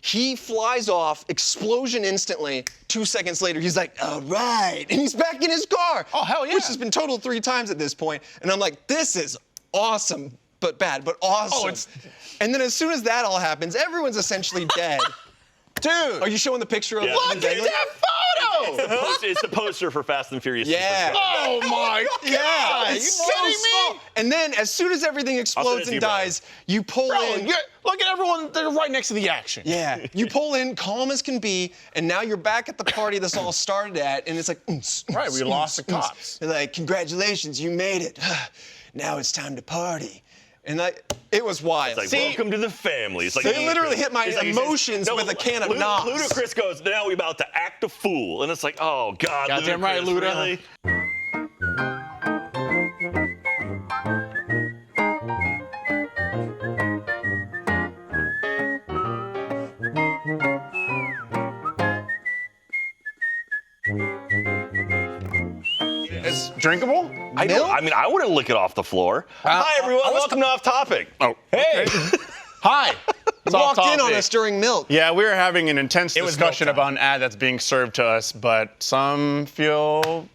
He flies off, explosion instantly. 2 seconds later, he's like, all right. And he's back in his car. Oh, hell yeah. Which has been totaled 3 times at this point. And I'm like, this is awesome, but bad, but awesome. And then as soon as that all happens, everyone's essentially dead. Dude. Are you showing the picture of Look at that photo! It's the poster for Fast and Furious. Yeah. Oh my God! Yeah, It's so small. And then as soon as everything explodes and dies, you pull in. Look at everyone. They're right next to the action. Yeah, you pull in, calm as can be, and now you're back at the party this all started at, and it's like, Right, we lost the cops. They're like, congratulations, you made it. Now it's time to party. And it was wild. It's like, welcome to the family. It's like they literally hit my emotions with a can of Knox. Ludacris goes, now we're about to act a fool. And it's like, oh, God. Goddamn right, Luda. Really? It's drinkable? I wouldn't lick it off the floor. Hi, everyone. Welcome to Off Topic. Oh, hey. Hi. You walked in on us during milk. Yeah, we were having an intense discussion about an ad that's being served to us, but some feel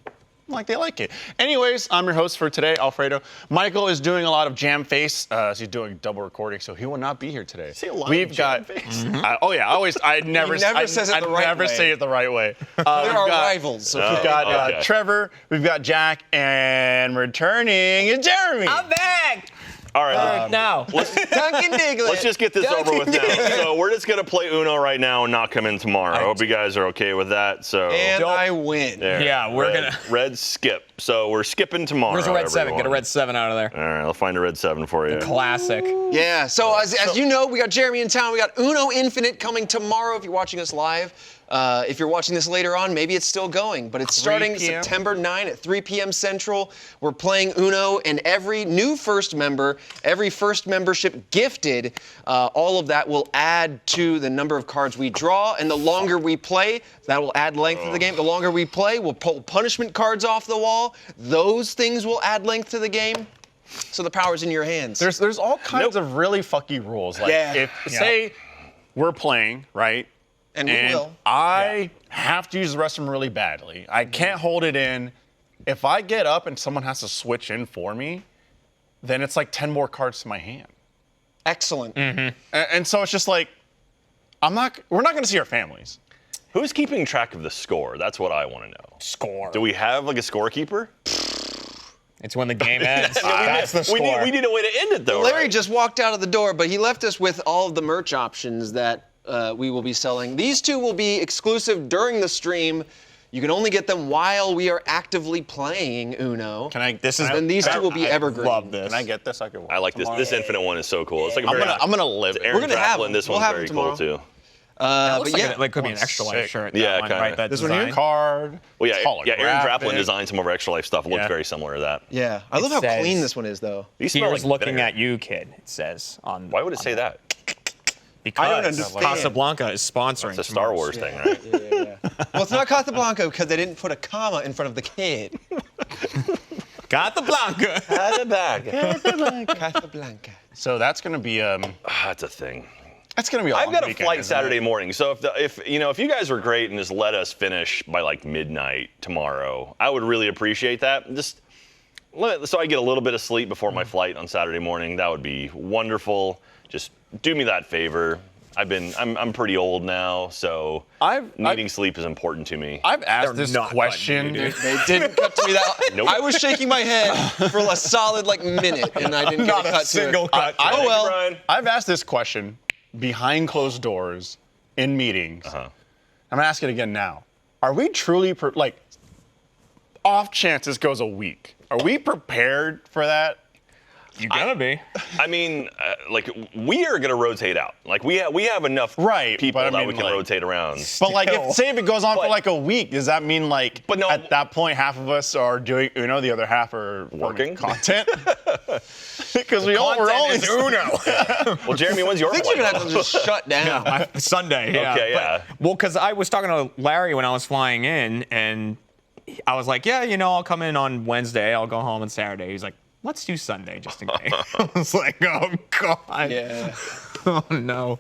like they like it. Anyways, I'm your host for today, Alfredo. Michael is doing a lot of jam face. He's doing double recording, so he will not be here today. We've got. I never say it the right way. They're our rivals. So we've got Trevor, we've got Jack, and returning is Jeremy. I'm back. All right. Now. Duncan Diglett. Let's just get this over with now. So we're just going to play Uno right now and not come in tomorrow. I hope you guys are okay with that. So and I win. There. Yeah, we're going to. Red skip. So we're skipping tomorrow. Where's a red 7? Get a red 7 out of there. All right, I'll find a red 7 for you. Classic. Yeah, so as you know, we got Jeremy in town. We got Uno Infinite coming tomorrow if you're watching us live. If you're watching this later on, maybe it's still going, but it's starting September 9 at 3 p.m. Central. We're playing Uno, and every new first member, every first membership gifted, all of that will add to the number of cards we draw, and the longer we play, that will add length to the game. The longer we play, we'll pull punishment cards off the wall. Those things will add length to the game. So the power's in your hands. There's all kinds of really fucky rules. Like say we're playing, right? And we will. I have to use the restroom really badly. I can't hold it in. If I get up and someone has to switch in for me, then it's like 10 more cards to my hand. Excellent. Mm-hmm. And so it's just like, we're not going to see our families. Who's keeping track of the score? That's what I want to know. Score. Do we have like a scorekeeper? It's when the game ends. That's the score. We need a way to end it though. Larry just walked out of the door, but he left us with all of the merch options that we will be selling. These two will be exclusive during the stream. You can only get them while we are actively playing Uno. These two will be evergreen. Love this. Can I get this? I like this. This Infinite one is so cool. It's like I'm gonna live it. We're gonna have them. This one's very cool too. Looks like it could be an extra life shirt. Yeah, kind of. Right, that this design. one here, card. Well, Aaron Draplin designed some of our Extra Life stuff. It looks very similar to that. Yeah, I love how clean this one is, though. These smell Here's like looking vinegar. at you, kid. It says on. Why would it say that? Because I don't understand. Casablanca is sponsoring. It's a Star Wars thing, right? Yeah. Well, it's not Casablanca because they didn't put a comma in front of the kid. Casablanca. Casablanca. So that's gonna be That's a thing. That's gonna be. I've got a flight Saturday morning, so if you guys were great and just let us finish by like midnight tomorrow, I would really appreciate that. So I get a little bit of sleep before my flight on Saturday morning. That would be wonderful. Just do me that favor. I'm pretty old now, so needing sleep is important to me. I've asked this question. They didn't cut to me that. Nope. I was shaking my head for a solid minute, and I didn't get a cut single to it. cut. Oh well. Brian. I've asked this question behind closed doors in meetings. I'm gonna ask it again now. Are we truly off chance this goes a week? Are we prepared for that? You gotta be. I mean, we are gonna rotate out. Like we have enough people that we can rotate around. But if it goes on for a week, does that mean at that point half of us are doing Uno, the other half are working content? Because we're only Uno. Well, Jeremy, when's your I think flight? you're gonna have to just shut down. Sunday. Yeah. Okay, yeah. Because I was talking to Larry when I was flying in, and I was like, I'll come in on Wednesday. I'll go home on Saturday. He's like, let's do Sunday just in case. I was like, oh, God. Yeah. Oh, no.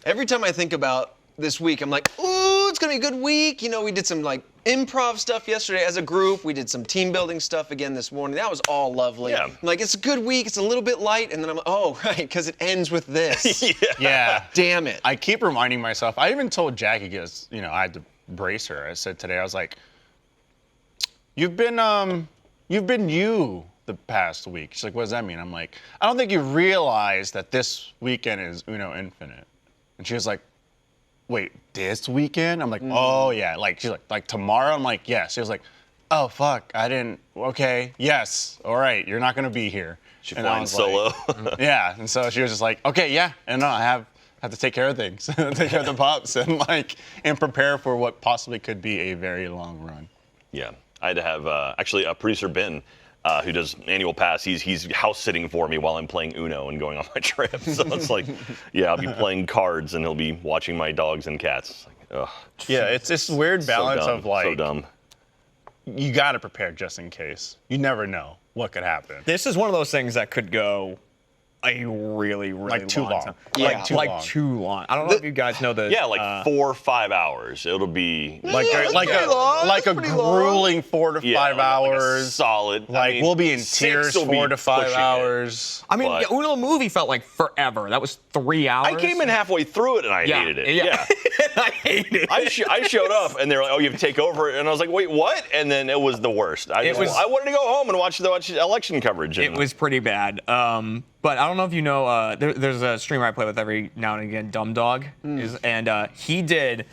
Every time I think about this week. I'm like, ooh, it's gonna be a good week. You know, we did some like improv stuff yesterday as a group. We did some team building stuff again this morning. That was all lovely. Yeah. I'm like, it's a good week. It's a little bit light, and then I'm like, oh, right, because it ends with this. Yeah. Damn it. I keep reminding myself. I even told Jackie, because I had to brace her. I said today, I was like, you've been you the past week. She's like, what does that mean? I'm like, I don't think you realize that this weekend is Uno Infinite. And she was like, wait, this weekend? I'm like, oh yeah. Like she's like tomorrow? I'm like, yes. She was like, oh fuck, I didn't. Okay, yes, all right, you're not gonna be here. She And I flying was solo. like, yeah, and so she was just like, okay, yeah, and no, I have to take care of things, take care of the pups, and prepare for what possibly could be a very long run. Yeah, I had to have actually producer Ben, who does annual pass. He's house sitting for me while I'm playing Uno and going on my trip. So it's like, yeah, I'll be playing cards and he'll be watching my dogs and cats. It's like, ugh. Yeah, it's this weird balance so dumb, of like, so dumb. you got to prepare just in case. You never know what could happen. This is one of those things that could go a really, really Like too long. time. Yeah. Like too long. I don't know if you guys know the. Yeah, like 4 or 5 hours. It'll be Like a pretty grueling 4 to 5 like a hours. solid. Like, I mean, we'll be in 6 tears will be 4 to 5 pushing it. hours. I mean, but- Uno movie felt like forever. That was 3 hours. I came in halfway through it and I hated it. Yeah. I hated it. I showed up and they were like, "Oh, you have to take over," and I was like, "Wait, what?" And then it was the worst. I wanted to go home and watch election coverage. It was pretty bad. But I don't know if you know, there's a streamer I play with every now and again, Dumb Dog, and he did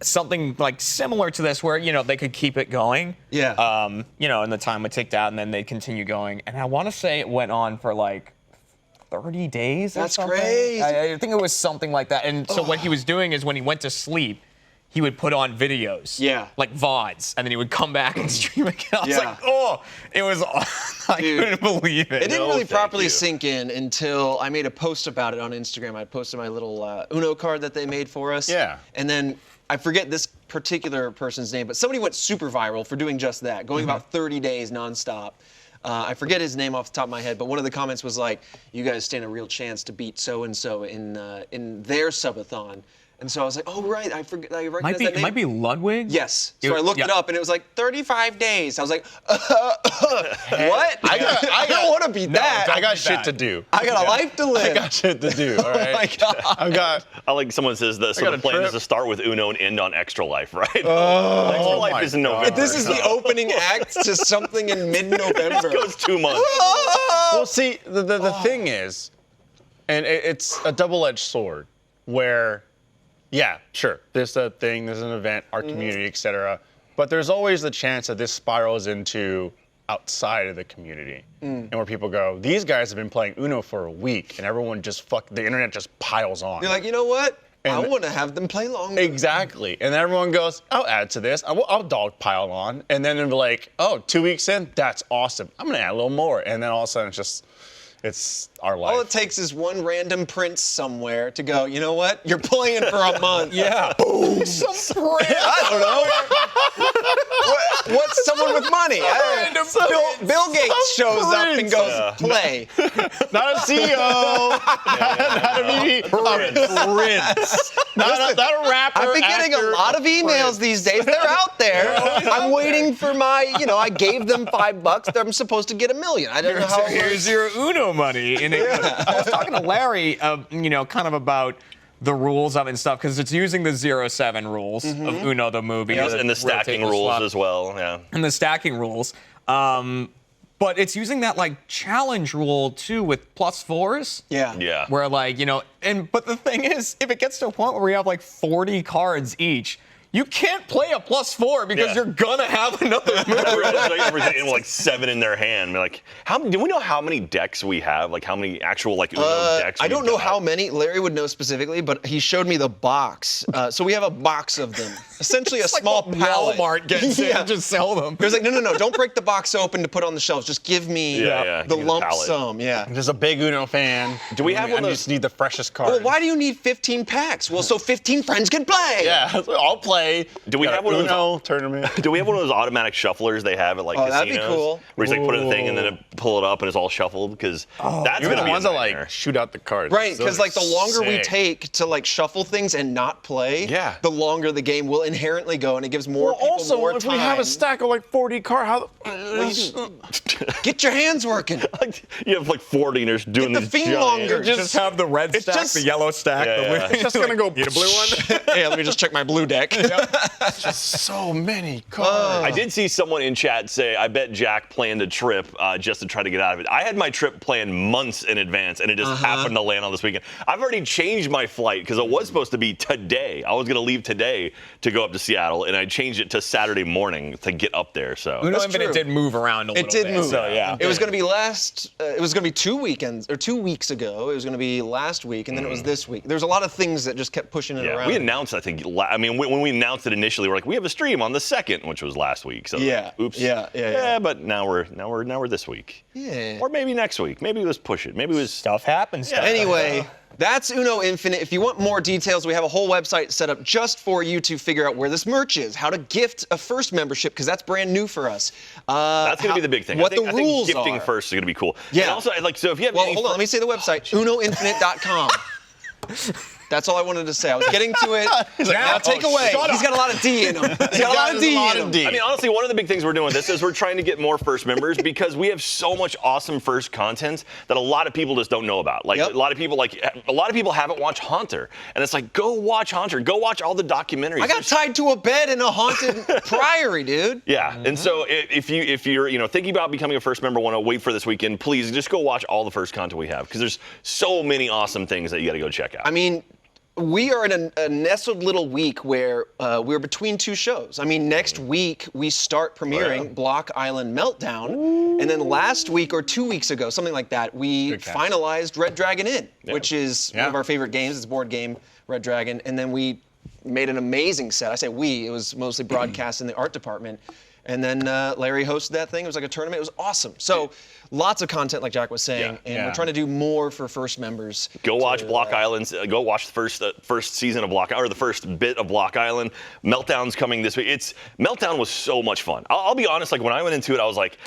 something like similar to this, where they could keep it going. Yeah. And the time would tick out, and then they'd continue going. And I want to say it went on for like 30 days. That's or something. crazy. I think it was something like that. And so what he was doing is when he went to sleep, he would put on videos, like VODs, and then he would come back and stream again. I was like, oh, it was, I couldn't believe it. It didn't really thank properly you. sink in until I made a post about it on Instagram. I posted my little Uno card that they made for us. Yeah. And then I forget this particular person's name, but somebody went super viral for doing just that, going about 30 days nonstop. I forget his name off the top of my head, but one of the comments was like, "You guys stand a real chance to beat so and so in their subathon." And so I was like, "Oh right, I forget. I recognize that name." It might be Ludwig. Yes. So I looked it up, and it was like 35 days. I was like, "What? I don't want to beat that. I got shit to do. I got a life to live." I got shit to do. All right. Oh my God. I like someone says this. So got the a plan trip. is to start with Uno and end on Extra Life, right? Extra Life my is in God. November. This is the opening act to something in mid-November. It goes 2 months. Well, see, the thing is, and it's a double-edged sword, where, yeah, sure, there's a thing, there's an event, our community, etc. But there's always the chance that this spirals into outside of the community, and where people go, these guys have been playing Uno for a week, and everyone just the internet just piles on. You're like, you know what? I And- want to have them play longer. Exactly. And then everyone goes, I'll add to this. I'll dog pile on. And then they'll be like, oh, 2 weeks in? That's awesome. I'm going to add a little more. And then all of a sudden it's our life. All it takes is one random prince somewhere to go, you know what? You're playing for a month. Yeah. Boom. Some prince. I don't know. What's someone with money? Bill Gates shows up and goes, play. Not a CEO. Not a VP. A prince. Not a rapper. I've been getting a lot of emails these days. They're out there. I'm waiting for my, I gave them $5. I'm supposed to get $1 million. I don't know how it works. Here's your Uno money. And I was talking to Larry, kind of about the rules of it and stuff, because it's using the 07 rules of Uno, the movie. And the stacking rules as well, yeah. And the stacking rules. But it's using that challenge rule too with +4s. Yeah. Yeah. Where but the thing is, if it gets to a point where we have 40 cards each, you can't play a +4 because you're gonna have another move. Everyone's in 7 in their hand. Like, do we know how many decks we have? Like, how many actual Uno decks? I don't we've know got? how many. Larry would know specifically, but he showed me the box. So we have a box of them. Essentially a small pallet. Walmart gets in and just sell them. He was like, no, don't break the box open to put on the shelves. Just give me Yeah, the give me the lump pallet. sum. Yeah. I'm just a big Uno fan. Do we have one of I those- just need the freshest card. Well, why do you need 15 packs? Well, so 15 friends can play. Yeah, I'll play. play. Do we have one of those tournament? Do we have one of those automatic shufflers they have at like casinos? That'd be cool. Where you like put a thing and then pull it up and it's all shuffled because that's Even gonna the be ones that like shoot out the cards. Right, because like the longer we sick. take to like shuffle things and not play, the longer the game will inherently go, and it gives more people also, more if time. we have a stack of like 40 cards, Get your hands working. You have like 40 and they're doing Get the these fiend giant- longer. Just have the red stack, the yellow stack. Yeah. it's just gonna go. Need a blue one? Yeah, let me just check my blue deck. So many cards. I did see someone in chat say, I bet Jack planned a trip just to try to get out of it. I had my trip planned months in advance, and it just happened to land on this weekend. I've already changed my flight because it was supposed to be today. I was going to leave today to go up to Seattle, and I changed it to Saturday morning to get up there. So Uno That's Infinite true. did move around a little bit. It did move. So, yeah. It was going to be it was going to be 2 weekends, or 2 weeks ago. It was going to be last week, and then it was this week. There's a lot of things that just kept pushing it around. we announced, I think, when we announced it initially, we're like, we have a stream on the 2nd, which was last week. So oops. Yeah. But now we're this week. Yeah. Or maybe next week. Maybe it was push it. Maybe it was Stuff happens. Anyway, that's Uno Infinite. If you want more details, we have a whole website set up just for you to figure out where this merch is, how to gift a first membership, because that's brand new for us. That's going to be the big thing. What I think the rules gifting are. first is going to be cool. Yeah. And also, like, so if you have Well, any hold on. Let me say the website, unoinfinite.com. That's all I wanted to say. I was getting to it. Now take away. He's got a lot of D in him. He's got a lot of D in him. I mean, honestly, one of the big things we're doing with this is we're trying to get more first members because we have so much awesome first content that a lot of people just don't know about. Like a lot of people haven't watched Haunter, and it's like, go watch Haunter. Go watch all the documentaries. I got tied to a bed in a haunted priory, dude. Yeah, and so if you're thinking about becoming a first member, want to wait for this weekend, please just go watch all the first content we have because there's so many awesome things that you got to go check out. I mean, we are in a nestled little week where we're between two shows. I mean, next week we start premiering Block Island Meltdown, and then last week or 2 weeks ago, something like that, we finalized Red Dragon Inn, which is one of our favorite games. It's a board game, Red Dragon, and then we made an amazing set. I say we, it was mostly broadcast in the art department. And then Larry hosted that thing. It was like a tournament. It was awesome. So lots of content, like Jack was saying, and we're trying to do more for first members. Go watch Block Island. Go watch the first season of Block, or the first bit of Block Island. Meltdown's coming this week. Meltdown was so much fun. I'll be honest. Like when I went into it, I was like,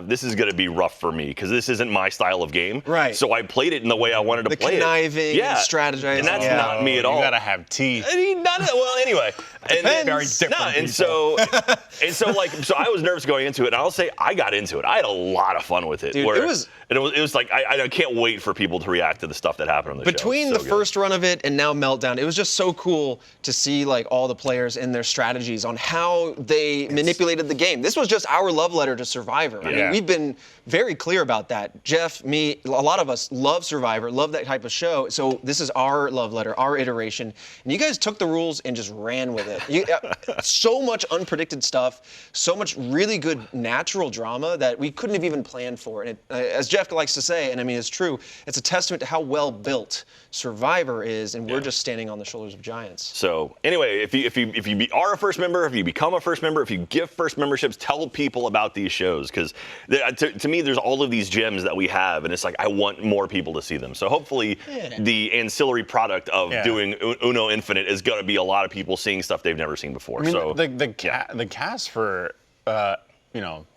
this is gonna be rough for me because this isn't my style of game. Right. So I played it in the way I wanted to play it. The conniving, strategizing. And that's not me at all. You gotta have teeth. I mean, well, anyway. Very different. So I was nervous going into it, and I'll say I got into it. I had a lot of fun with it. Dude, it was like I can't wait for people to react to the stuff that happened on the show. Between the first run of it and now Meltdown, it was just so cool to see like all the players and their strategies on how they manipulated the game. This was just our love letter to Survivor. I mean, we've been very clear about that. Jeff, me, a lot of us love Survivor, love that type of show. So this is our love letter, our iteration. And you guys took the rules and just ran with it. So much unpredicted stuff, so much really good natural drama that we couldn't have even planned for. And as Jeff likes to say, and I mean it's true, it's a testament to how well built Survivor is, and we're just standing on the shoulders of giants. So anyway, if you are a first member, if you become a first member, if you give first memberships, tell people about these shows because to me there's all of these gems that we have, and it's like I want more people to see them. So hopefully the ancillary product of doing Uno Infinite is going to be a lot of people seeing stuff they've never seen before. I mean, so the cast for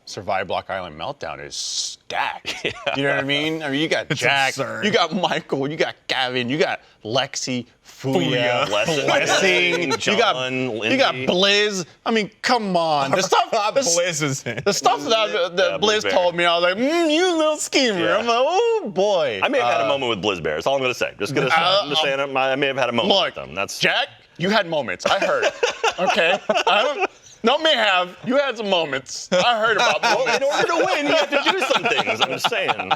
Survive Block Island Meltdown is stacked. You know what I mean? I mean, you got Jack, absurd. you got Michael, you got Gavin, you got Lexi, Fuya, Blessing, John, you got Blizz. I mean, come on. The stuff, Blizz is in. the stuff that Blizz told me, I was like, you little schemer. Yeah. I'm like, oh boy. I may have had a moment with Blizz Bear. That's all I'm going to say. I'm just saying I may have had a moment with them. That's Jack, you had moments. I heard. Okay? You had some moments. I heard about them. well, in order to win, you have to do some things. I'm just saying.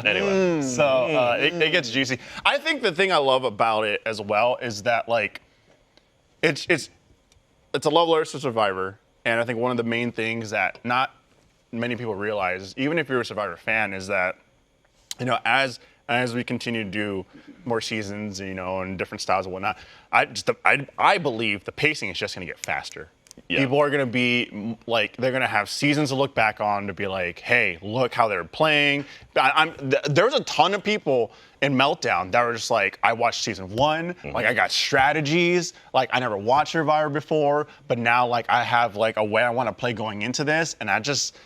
Anyway. So it gets juicy. I think the thing I love about it as well is that like it's a love letter to Survivor, and I think one of the main things that not many people realize, even if you're a Survivor fan, is that as we continue to do more seasons, and different styles and whatnot, I believe the pacing is just going to get faster. People are going to be like, they're going to have seasons to look back on to be like, hey, look how they're playing. There's a ton of people in Meltdown that were just like, I watched season 1, like I got strategies, like I never watched Survivor before, but now like I have like a way I want to play going into this, and I just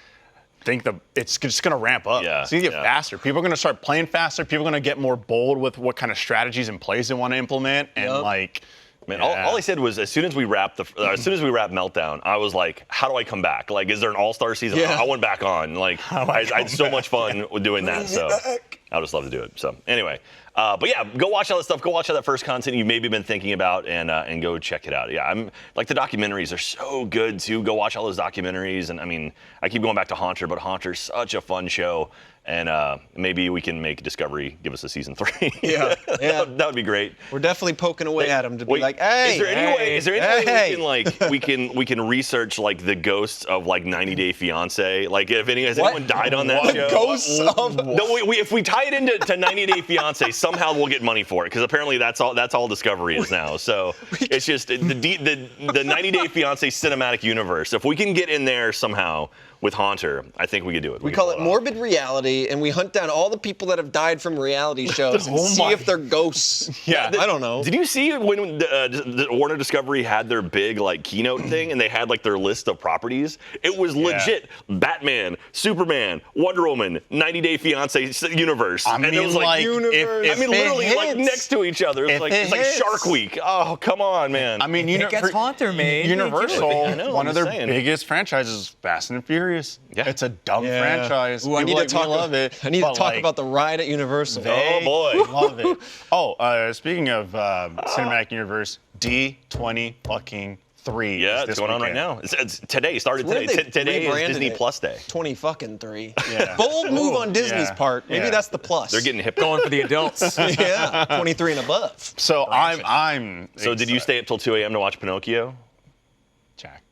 think it's just going to ramp up. Yeah, it's going to get faster. People are going to start playing faster. People are going to get more bold with what kind of strategies and plays they want to implement, and like. Man, all I said was as soon as we wrapped Meltdown, I was like, how do I come back? Like, is there an all-star season? Yeah. I went back on. Like, I had so much fun with doing that. So I would just love to do it. So anyway, but yeah, go watch all that stuff. Go watch all that first content you maybe been thinking about, and go check it out. Yeah, I'm like the documentaries are so good too. Go watch all those documentaries. And I mean, I keep going back to Haunter, but Haunter's such a fun show. And maybe we can make Discovery give us a season 3. Yeah. that would be great. We're definitely poking away at him to be like, hey. Is there any way we can research like the ghosts of like 90 Day Fiance? Like if anyone died on that show? Ghosts of? No, if we tie it into 90 Day Fiance, somehow we'll get money for it because apparently that's all Discovery is now. So it's just the 90 Day Fiance cinematic universe. If we can get in there somehow with Haunter, I think we could do it. We call it morbid reality, and we hunt down all the people that have died from reality shows and see if they're ghosts. Yeah, I don't know. Did you see when the Warner Discovery had their big like keynote thing, and they had like their list of properties? It was legit Batman, Superman, Wonder Woman, 90 Day Fiance universe. I mean, and it was like universe. I mean, literally like next to each other. It's like Shark Week. Oh, come on, man. I mean, It gets Haunter made. Universal, I know, one of their saying. biggest franchises is Fast and Furious. Yeah. It's a dumb franchise. Ooh, I need to love it. I need to talk about the ride at Universal. Oh, boy. Love it. Oh, speaking of cinematic universe, D23. Yeah, it's going on right now. It's today. Started today. Today is Disney Plus Day. 20-3. Yeah. Bold move on Disney's part. Maybe Yeah. that's the plus. They're getting hip. Going for the adults. yeah, 23 and above. So I'm. So did you stay up till 2 a.m. to watch Pinocchio? Jack?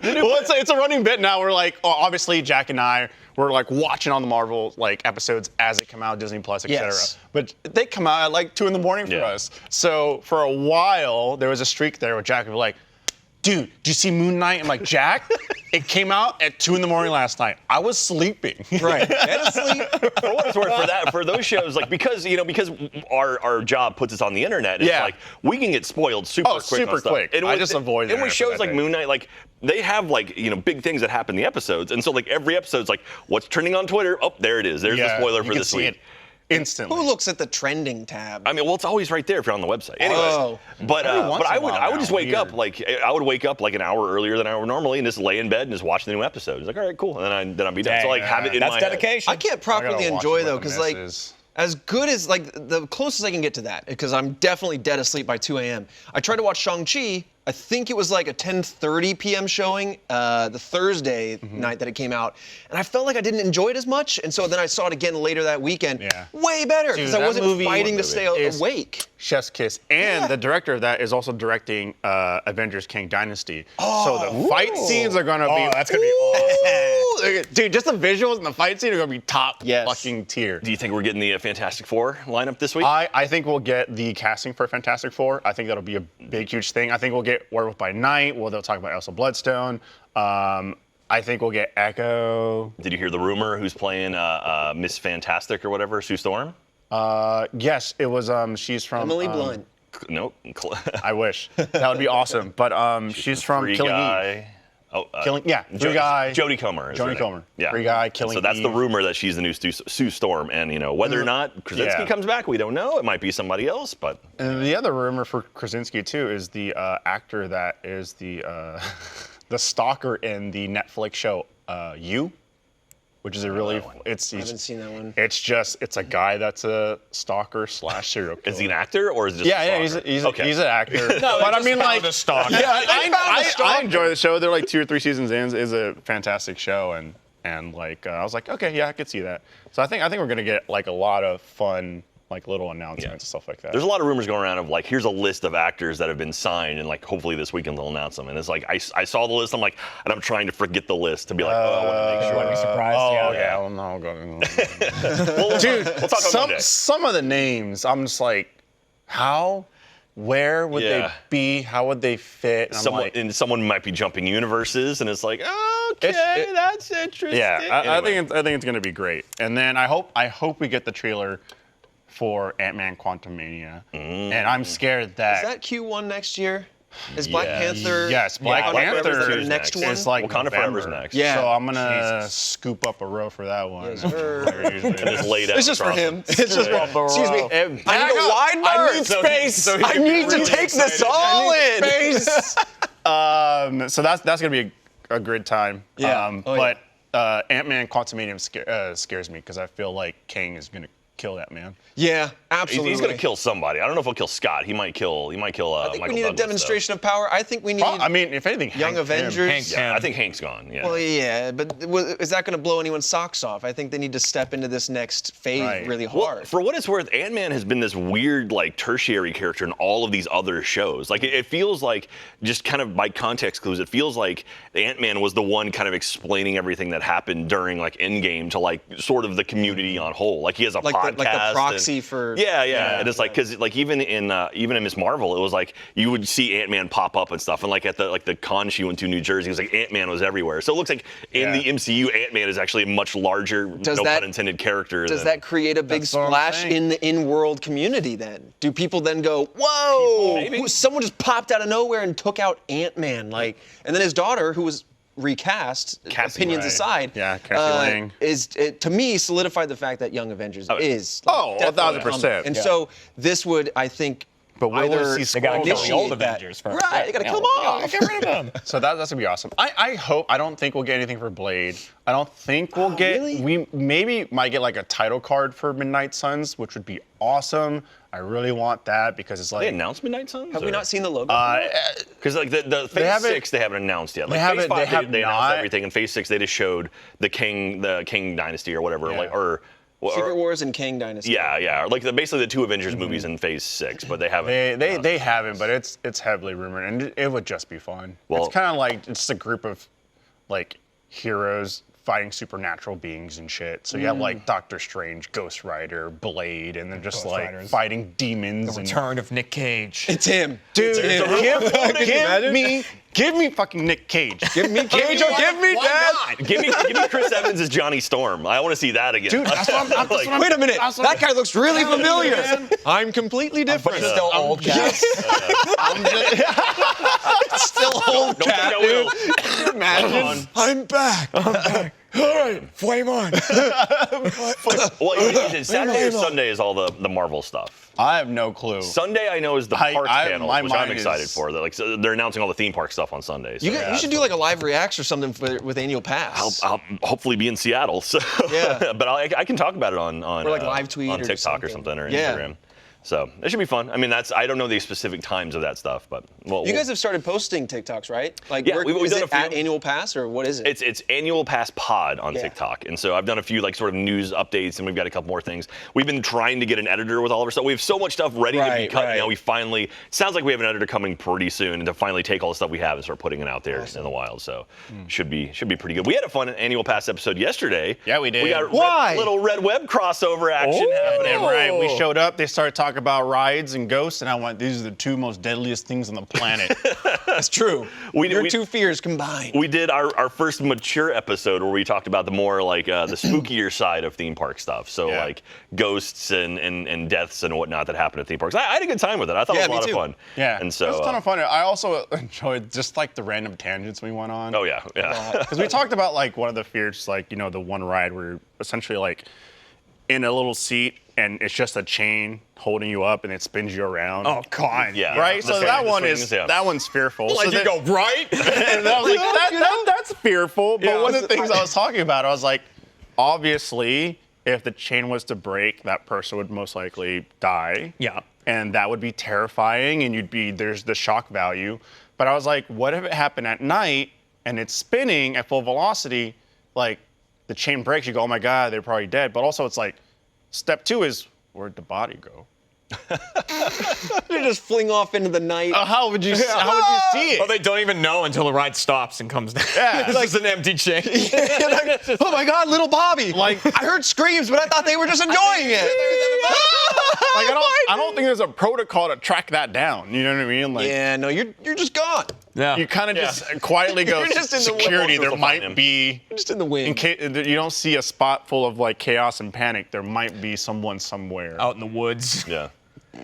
Well, it's a running bit now. We're like, obviously Jack and I, we're like watching all the Marvel like episodes as they come out, Disney Plus, etc. Yes. But they come out at like 2 in the morning for us. So for a while there was a streak there where Jack would be like, dude, did you see Moon Knight? I'm like, Jack, it came out at 2 in the morning last night. I was sleeping. Right. Head asleep. For what it's worth, for those shows, like because our job puts us on the internet, it's like we can get spoiled super quick. Super on stuff. quick. I just avoid it. And with shows like Moon Knight, like they have like big things that happen in the episodes, and so like every episode's like, what's trending on Twitter? Oh, there it is. There's the spoiler for this week. Instantly. Who looks at the trending tab? I mean, well, it's always right there if you're on the website. Anyways, but I would just wake up like an hour earlier than I would normally and just lay in bed and just watch the new episode. It's like, all right, cool, and then I'd be done. So like have it in my head. That's dedication. I can't properly enjoy though, because like as good as like the closest I can get to that, because I'm definitely dead asleep by 2 a.m. I tried to watch Shang-Chi. I think it was like a 10:30 p.m. showing, the Thursday night that it came out, and I felt like I didn't enjoy it as much, and so then I saw it again later that weekend. Yeah. Way better, because I wasn't fighting to stay awake. Chef's kiss. And the director of that is also directing Avengers Kang Dynasty. So the fight scenes are gonna be that's gonna be awesome. Dude, just the visuals and the fight scene are gonna be top Yes. fucking tier. Do you think we're getting the Fantastic Four lineup this week? I think we'll get the casting for Fantastic Four. I think that'll be a big, huge thing. I think we'll get Werewolf by Night. Well, they'll talk about Elsa Bloodstone. I think we'll get Echo. Did you hear the rumor who's playing Miss Fantastic or whatever, Sue Storm? Yes, it was. She's from Emily Blunt. Nope. I wish that would be awesome. But she's from Free Killing Guy. Eve. Oh, Free Guy. Jodie Comer. is her Jodie name. Comer. Yeah. Free Guy, Killing So that's the Eve. rumor that she's the new Sue Storm, and whether or not Krasinski comes back, we don't know. It might be somebody else, but. And the other rumor for Krasinski too is the actor that is the the stalker in the Netflix show You, which is a really I haven't seen that one. It's a guy that's a stalker / serial killer. Is he an actor or is it just a stalker? He's an actor. No, but I mean, like, the stalker. yeah, I enjoy the show. They're like 2 or 3 seasons in. It's a fantastic show, and like I was like, okay, yeah, I could see that. So I think we're gonna get like a lot of fun, like little announcements and stuff like that. There's a lot of rumors going around of like, here's a list of actors that have been signed, and like hopefully this weekend they'll announce them. And it's like I saw the list, and I'm trying to forget the list to be like, I want to make sure. I'd be surprised. Well, no, Dude, we'll talk about Monday. some of the names, I'm just like, how? where would they be? How would they fit? And someone might be jumping universes, and it's like, okay, that's interesting. Yeah, I think it's gonna be great. And then I hope we get the trailer for Ant-Man Quantumania, and I'm scared that is that Q1 next year? Is Black Panther? Yes, Black Panther is next one. It's like Wakanda Forever's next. Yeah. So I'm gonna scoop up a row for that one. Yes, sir. And just lay down It's just for across him. them. It's just for, excuse me. I need a wide berth. I need space. I need to take this all in. Space. So that's gonna be a good time. Yeah. But Ant-Man Quantumania scares me because I feel like Kang is gonna kill that man. Yeah, absolutely. He's gonna kill somebody. I don't know if he'll kill Scott. He might kill. I think Michael we need a Douglas, demonstration of power. I think we need. I mean, if anything, Young Avengers. Yeah, I think Hank's gone. Yeah. Well, yeah, but is that going to blow anyone's socks off? I think they need to step into this next phase really hard. Well, for what it's worth, Ant-Man has been this weird, like, tertiary character in all of these other shows. Like, it feels like, just kind of by context clues, it feels like Ant-Man was the one kind of explaining everything that happened during, like, Endgame to, like, sort of the community on whole. Like, he has a podcast. Like the proxy for. Yeah. And it's like, because, like, even in Miss Marvel, it was like, you would see Ant-Man pop up and stuff. And, like, at the con she went to New Jersey, it was like Ant-Man was everywhere. So it looks like in the MCU, Ant-Man is actually a much larger, pun intended, character. Does that create a big splash in the in-world community then? Do people then go, whoa, someone just popped out of nowhere and took out Ant-Man? Like, and then his daughter, who was recast, opinions aside, Cassie Lang, is to me solidified the fact that Young Avengers is 1,000%. And so this would, I think, but they gotta kill the old Avengers first. Right, they gotta kill them all. Get rid of them. So that's gonna be awesome. I don't think we'll get anything for Blade. I don't think we'll get. Really? We maybe might get like a title card for Midnight Suns, which would be awesome. I really want that because it's like. They announced Midnight Suns? Have we not seen the logo? Because like the Phase 6 they haven't announced yet. Like Phase 5 they announced everything, and Phase 6 they just showed the King Dynasty or whatever, Secret Wars and Kang Dynasty. Yeah, like basically the two Avengers movies in Phase 6, but they haven't. They haven't, but it's heavily rumored, and it would just be fun. Well, it's kind of like it's a group of like heroes fighting supernatural beings and shit. So you have like Doctor Strange, Ghost Rider, Blade, and they're just Ghost like Riders. Fighting demons. The return of Nick Cage. It's him. Dude, give me fucking Nick Cage. Give me Cage or give me Dad. give me Chris Evans as Johnny Storm. I want to see that again. Dude, that's what I'm like, Wait a minute. That guy looks really familiar. I'm completely different. But still old cast. Still old Don't cat, think I will. dude. Imagine. I'm back. All right, flame on. Well, Saturday or Sunday is all the Marvel stuff. I have no clue. Sunday I know is the parks panel, which I'm mind excited for. Like, so they're announcing all the theme park stuff on Sunday. So You should do like a live reacts or something with Annual Pass. I'll hopefully be in Seattle. So Yeah. but I can talk about it on like live tweet on or TikTok or something. something or Yeah. Instagram. So it should be fun. I mean, I don't know the specific times of that stuff, but You guys have started posting TikToks, right? Like, Yeah, we've is done it a few. at Annual Pass or what is it? It's Annual Pass Pod on Yeah. TikTok, and so I've done a few like sort of news updates, and we've got a couple more things. We've been trying to get an editor with all of our stuff. We have so much stuff ready to be cut. Right. Now we finally sounds like we have an editor coming pretty soon, and to finally take all the stuff we have and start putting it out there in the wild. So should be pretty good. We had a fun Annual Pass episode yesterday. Yeah, we did. We got Why? little Red Web crossover action happening. Right, we showed up. They started talking about rides and ghosts, and I went, "These are the two most deadliest things on the planet." That's true. Your two fears combined. We did our first mature episode where we talked about the more like the spookier side of theme park stuff. So like ghosts and deaths and whatnot that happen at theme parks. I had a good time with it. I thought it was a lot of fun. Yeah, and so it was a ton of fun. I also enjoyed just like the random tangents we went on. Oh yeah. Because we talked about like one of the fears, like the one ride where you're essentially like in a little seat and it's just a chain holding you up and it spins you around. Oh God. Yeah. Right. So that one swings, that one's fearful. Like so you go right. and I was like, that's fearful. But one of the things I was talking about, I was like, obviously, if the chain was to break, that person would most likely die. Yeah. And that would be terrifying, and there's the shock value. But I was like, what if it happened at night and it's spinning at full velocity? Like, the chain breaks, you go, oh my God, they're probably dead. But also, it's like, step 2 is, where'd the body go? You just fling off into the night. How would you see it? Oh, they don't even know until the ride stops and comes down. Yeah. It's like an empty chain. Oh my God, little Bobby! Like I heard screams, but I thought they were just enjoying it. Like I don't think there's a protocol to track that down. You know what I mean? Like Yeah, no, you're just gone. Yeah. you kind of just quietly go, You're just in the security, wind. there might be, You're just in the wind. in case you don't see a spot full of like chaos and panic, there might be someone somewhere. Out in the woods. Yeah.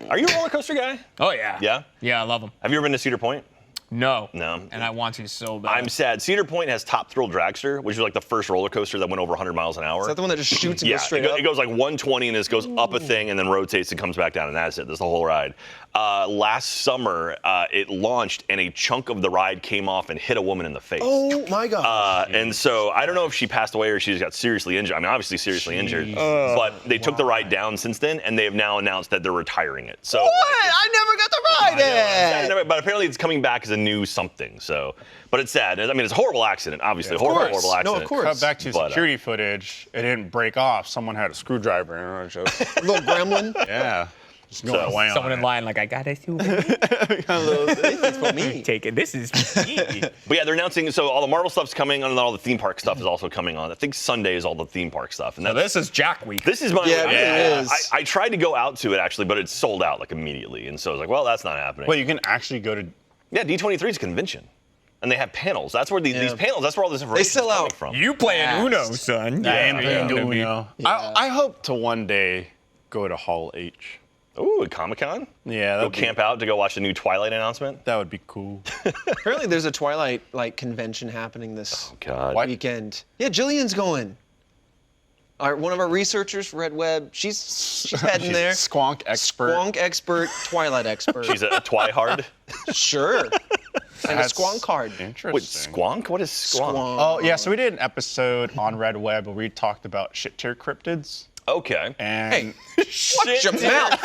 Are you a roller coaster guy? Oh yeah. Yeah? Yeah, I love them. Have you ever been to Cedar Point? No. No. And I want to so bad. I'm sad. Cedar Point has Top Thrill Dragster, which is like the first roller coaster that went over 100 miles an hour. Is that the one that just shoots and Yeah, goes straight up? it goes like 120 and it goes up a thing and then rotates and comes back down, and that's it. That's the whole ride. Last summer, it launched and a chunk of the ride came off and hit a woman in the face. Oh my God. And so I don't know if she passed away or she just got seriously injured. I mean, obviously seriously injured. But they took the ride down since then, and they have now announced that they're retiring it. So What? I never got to ride it. but apparently it's coming back as a new something. So, but it's sad. I mean, it's a horrible accident, obviously. course. Horrible accident. No, of course. Cut back to But, security footage. It didn't break off. Someone had a screwdriver in it. Little gremlin. Yeah. Just going away Someone on in it. line like, I got a souvenir. This is for me. Take it. This is me. But yeah, they're announcing, so all the Marvel stuff's coming on, and all the theme park stuff is also coming on. I think Sunday is all the theme park stuff. And So that's, this is Jack Week. this is my Yeah, it really yeah. is. I tried to go out to it actually, but it's sold out like immediately. And so I was like, well, that's not happening. Wait, you can actually go to. Yeah, D23 is a convention. And they have panels. That's where these panels, that's where all this information is sell coming out. from. You playing Uno, son. I hope to one day go to Hall H. Ooh, at Comic-Con? Yeah, Go that'd be, camp out to go watch the new Twilight announcement? that would be cool. Apparently, there's a Twilight convention happening this God. What? weekend. Yeah, Jillian's going. One of our researchers for Red Web, she's heading there. Squonk expert. Squonk expert, Twilight expert. She's a Twihard? Sure. And a That's Squonk card. Interesting. Wait, Squonk? What is Squonk? Oh yeah, so we did an episode on Red Web where we talked about shit tier cryptids. Okay. And Watch your mouth.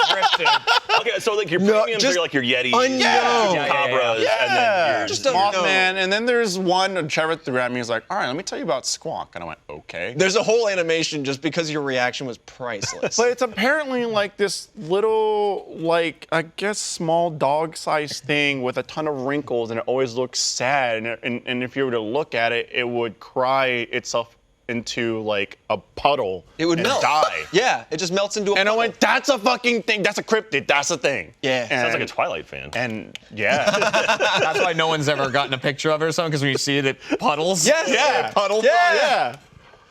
Okay, so like your No, premiums just are like your Yetis, unknown. your Chupacabras, and then your Just unknown. Mothman, and then there's one, and Trevor threw at me, he's like, all right, let me tell you about Squonk. And I went, okay. There's a whole animation just because your reaction was priceless. But it's apparently like this little, like, I guess small dog-sized thing with a ton of wrinkles, and it always looks sad. And if you were to look at it, it would cry itself into like a puddle. It would and melt. die. Yeah, it just melts into a And I puddle. went, that's a fucking thing. That's a cryptid. That's a thing. Yeah. Sounds like a And- Twilight fan. And yeah. That's why no one's ever gotten a picture of it or something, because when you see it, it puddles. Yes. Yeah. Puddle. Yeah.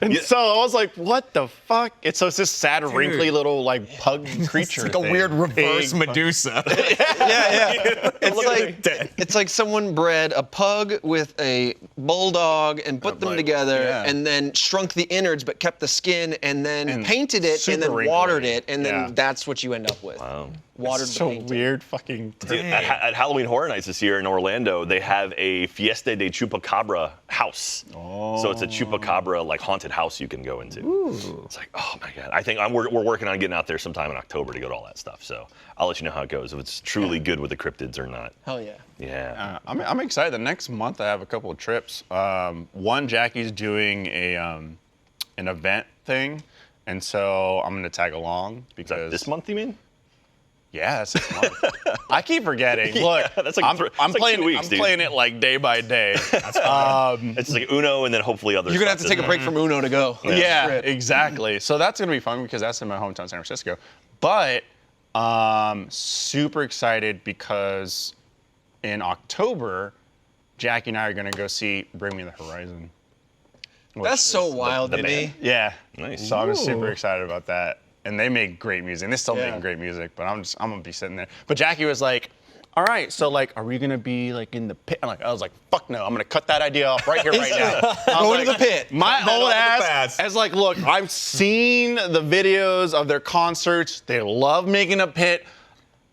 And Yeah. so I was like, what the fuck? So it's this sad, wrinkly little like pug creature. It's like a thing. weird reverse Big Medusa. Yeah. It's like dead. it's like someone bred a pug with a bulldog and put them like, together yeah. and then shrunk the innards but kept the skin and then And painted it and then super watered wrinkly. it and then Yeah. that's what you end up with. Wow. Watered So the painting. weird fucking Dude, at Halloween Horror Nights this year in Orlando, they have a Fiesta de Chupacabra house. So it's a Chupacabra like haunted house you can go into. It's like, oh my god! I think we're working on getting out there sometime in October to go to all that stuff. So I'll let you know how it goes, if it's truly good with the cryptids or not. Hell yeah. Yeah. I'm excited. The next month I have a couple of trips. One, Jackie's doing an event thing, and so I'm gonna tag along Is that because this month, you mean? Yeah, that's this month. I keep forgetting. Look, that's like I'm that's like playing. 2 weeks, I'm dude. playing it like day by day. It's like Uno and then hopefully other You're gonna have stuff, to take a isn't break from Uno to go. Yeah, Trip. exactly. So that's gonna be fun because that's in my hometown, San Francisco. But super excited because in October, Jackie and I are gonna go see Bring Me the Horizon. which That's so is wild the to me. band? Yeah. Nice. So I'm super Ooh. excited about that. And they make great music. And they're still Yeah. making great music, but I'm gonna be sitting there. But Jackie was like, all right, so like, are we gonna be like in the pit? I was like, fuck no, I'm gonna cut that idea off right here, right now. I was Go like, to the pit. My Cut that old off the ass pass. as like, look, I've seen the videos of their concerts. They love making a pit.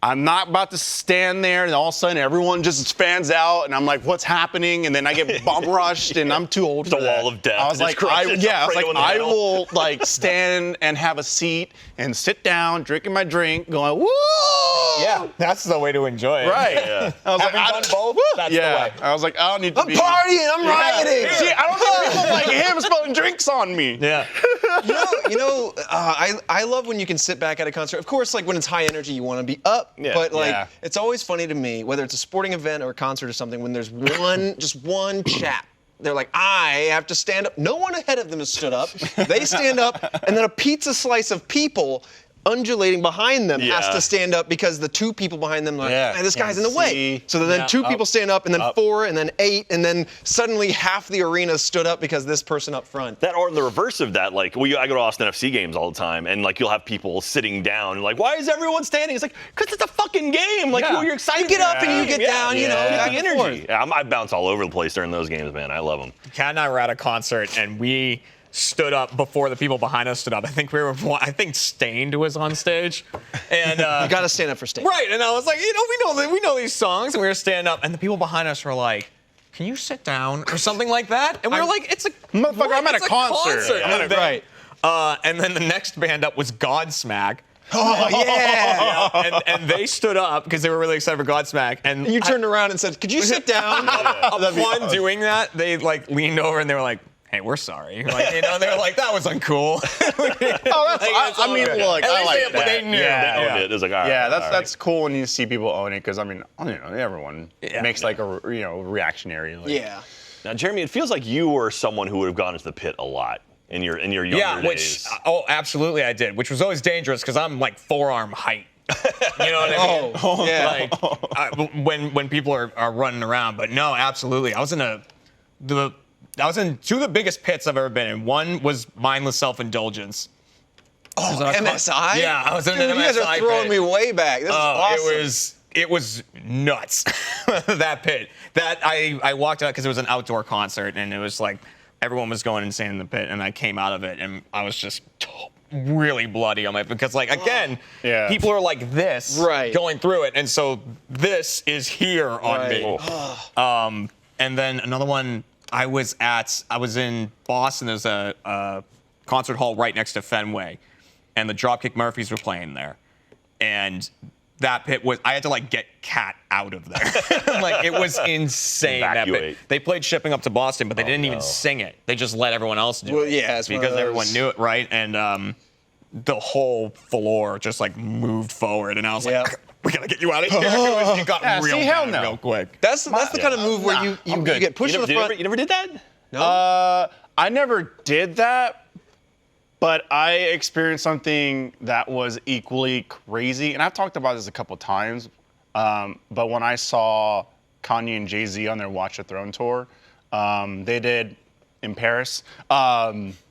I'm not about to stand there and all of a sudden everyone just fans out and I'm like, what's happening? And then I get bum rushed and I'm too old for The that. wall of death I was just like, crushes Alfredo in the I middle. will like stand and have a seat and sit down, drinking my drink, going, woo! Yeah, that's the way to enjoy it. Right. Yeah. I was Having like, done both, that's yeah. the way. I was like, I don't need to I'm be. partying, I'm rioting. See, I don't need people like him spilling drinks on me. Yeah. I love when you can sit back at a concert. Of course, like when it's high energy, you want to be up. Yeah. But like, Yeah. it's always funny to me, whether it's a sporting event or a concert or something, when there's just one chap. They're like, I have to stand up. No one ahead of them has stood up. They stand up, and then a pizza slice of people undulating behind them has Yeah. to stand up because the 2 people behind them are like, Yeah. "Hey, this guy's in Can't the way." see. So then Yeah. 2 people stand up, and then Up. 4, and then 8, and then suddenly half the arena stood up because this person up front. That or the reverse of that, like I go to Austin FC games all the time, and like you'll have people sitting down, and like, why is everyone standing? It's like, because it's a fucking game. Like Yeah. you're excited. You get for up the and you game. get down, you know, get back the and energy. forth. Yeah, I bounce all over the place during those games, man. I love them. Kat and I were at a concert and we stood up before the people behind us stood up. I think Stained was on stage, and You got to stand up for Stan. right. And I was like, we know these songs, and we were standing up, and the people behind us were like, "Can you sit down?" or something like that. And we were like, "It's a Motherfucker, I'm at it's a concert. Yeah. And then, Right. and then the next band up was Godsmack. Oh, yeah. and they stood up because they were really excited for Godsmack. And You turned around and said, "Could you sit down?" upon doing that, they like leaned over and they were like, "Hey, we're sorry." Like, they were like, "That was uncool." I mean, look, At I least like but they that. knew. Yeah. They owned it. It was like, all right, Yeah, all right. that's cool when you see people own it because I mean, everyone Yeah. makes like a reactionary. Like, Yeah. Now, Jeremy, it feels like you were someone who would have gone into the pit a lot in your younger Yeah, days. absolutely I did, which was always dangerous because I'm like forearm height. You know what I mean? Oh, yeah. Like when people are running around. But no, absolutely. I was in two of the biggest pits I've ever been in. One was mindless self-indulgence. Oh, Was it a MSI? Yeah, I was in Dude, an you guys are MSI throwing pit. me way back. This is awesome. It was nuts. That pit. That I walked out because it was an outdoor concert and it was like everyone was going insane in the pit and I came out of it and I was just really bloody on my because like again Yeah. people are like this Right. going through it and so this is here on me. And then another one I was in Boston. There's a concert hall right next to Fenway, and the Dropkick Murphys were playing there, and that pit was I had to like get Kat out of there. Like it was insane. That Evacuate. pit. They played Shipping Up to Boston, but they didn't even sing it. They just let everyone else do Well, it. yeah, it's one of because those- everyone knew it, right? And the whole floor just like moved forward, and I was like, Yep. "We gotta get you out of here." It got Yeah, real see, hell bad no. real quick. That's the kind of move where you get pushed to the front. You never did that? I never did that, but I experienced something that was equally crazy, and I've talked about this a couple times. But when I saw Kanye and Jay-Z on their Watch the Throne tour, they did in Paris.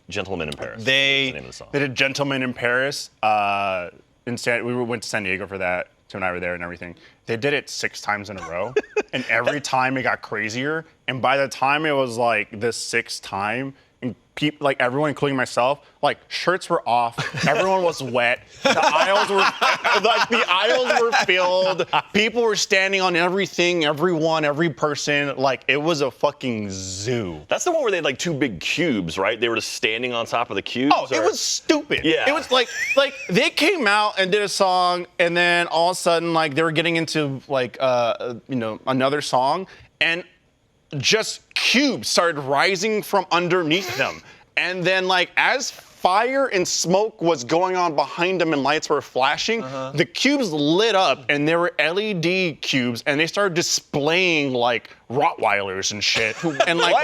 Gentlemen in Paris. They That's the name of the song. did Gentleman in Paris. We went to San Diego for that. Tim and I were there and everything. They did it 6 times in a row, and every time it got crazier. And by the time it was like the 6th time, and people, like everyone, including myself, like shirts were off. Everyone was wet. The aisles were filled. People were standing on everything, everyone, every person. Like it was a fucking zoo. That's the one where they had like 2 big cubes, right? They were just standing on top of the cubes. Oh, it or- was stupid. Yeah. It was like they came out and did a song, and then all of a sudden, like they were getting into like another song, and just cubes started rising from underneath them, and then like as fire and smoke was going on behind them and lights were flashing, the cubes lit up and there were LED cubes and they started displaying like Rottweilers and shit. And like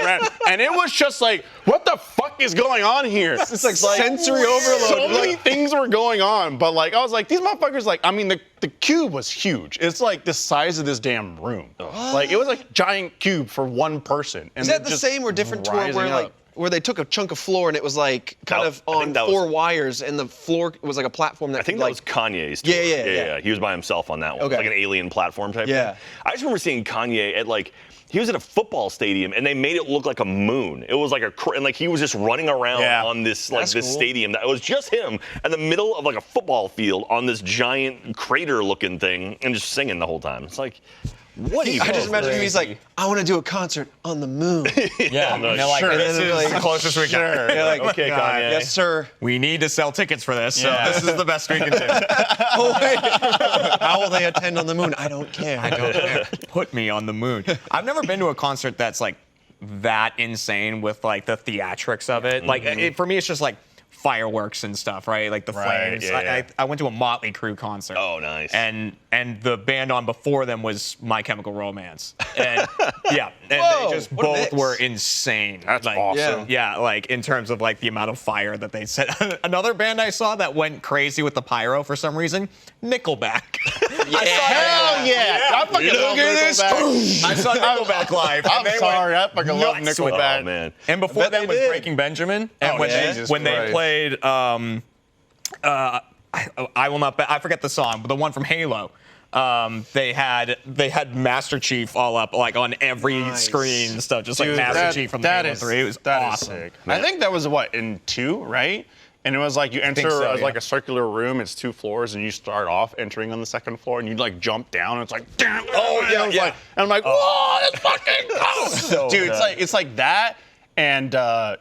and it was just like, what the fuck is going on here? It's like sensory overload. So many things were going on, but like I was like, these motherfuckers, like, I mean, the cube was huge. It's like the size of this damn room. Like it was like a giant cube for one person. And Is that the same or different tour rising where up. like where they took a chunk of floor and it was like kind No, of I think on that was- 4 wires and the floor was like a platform that I think could, that like, was Kanye's tour. Yeah. He was by himself on that one. Okay. Like an alien platform type Yeah. thing. I just remember seeing Kanye at like, he was at a football stadium and they made it look like a moon. It was like and like he was just running around Yeah. on this That's this cool. stadium that was just him in the middle of like a football field on this giant crater looking thing and just singing the whole time. It's like, what I just imagine him, he's like, I want to do a concert on the moon. Yeah, and they're like, Sure. this is Like- the closest we got. They're like, okay, Kanye. yes, sir. We need to sell tickets for this, so Yeah. this is the best we can do. Oh, wait. How will they attend on the moon? I don't care. I don't care. Put me on the moon. I've never been to a concert that's like that insane with like the theatrics of it. Like for me, it's just like fireworks and stuff, right? Like the flames. I went to a Motley Crue concert. Oh, nice. And the band on before them was My Chemical Romance. And yeah, and they just both were insane. That's like, awesome. Yeah, like in terms of like the amount of fire that they set. Another band I saw that went crazy with the pyro for some reason, Nickelback. Hell yeah! I fucking love Nickelback. I saw Nickelback live. I'm sorry, I fucking love nuts with Nickelback. Oh, man. And before that was Breaking Benjamin. And when they played, I will not. I forget the song, but the one from Halo. They had Master Chief all up like on every screen and stuff, just like Master Chief from the Halo 3. It was awesome. Sick. I think that was what in 2, right? And it was like you enter like a circular room. It's 2 floors, and you start off entering on the 2nd floor, and you like jump down. And it's like, damn! Oh yeah, yeah. And I'm like, whoa, that's fucking cool, so dude. It's like that. And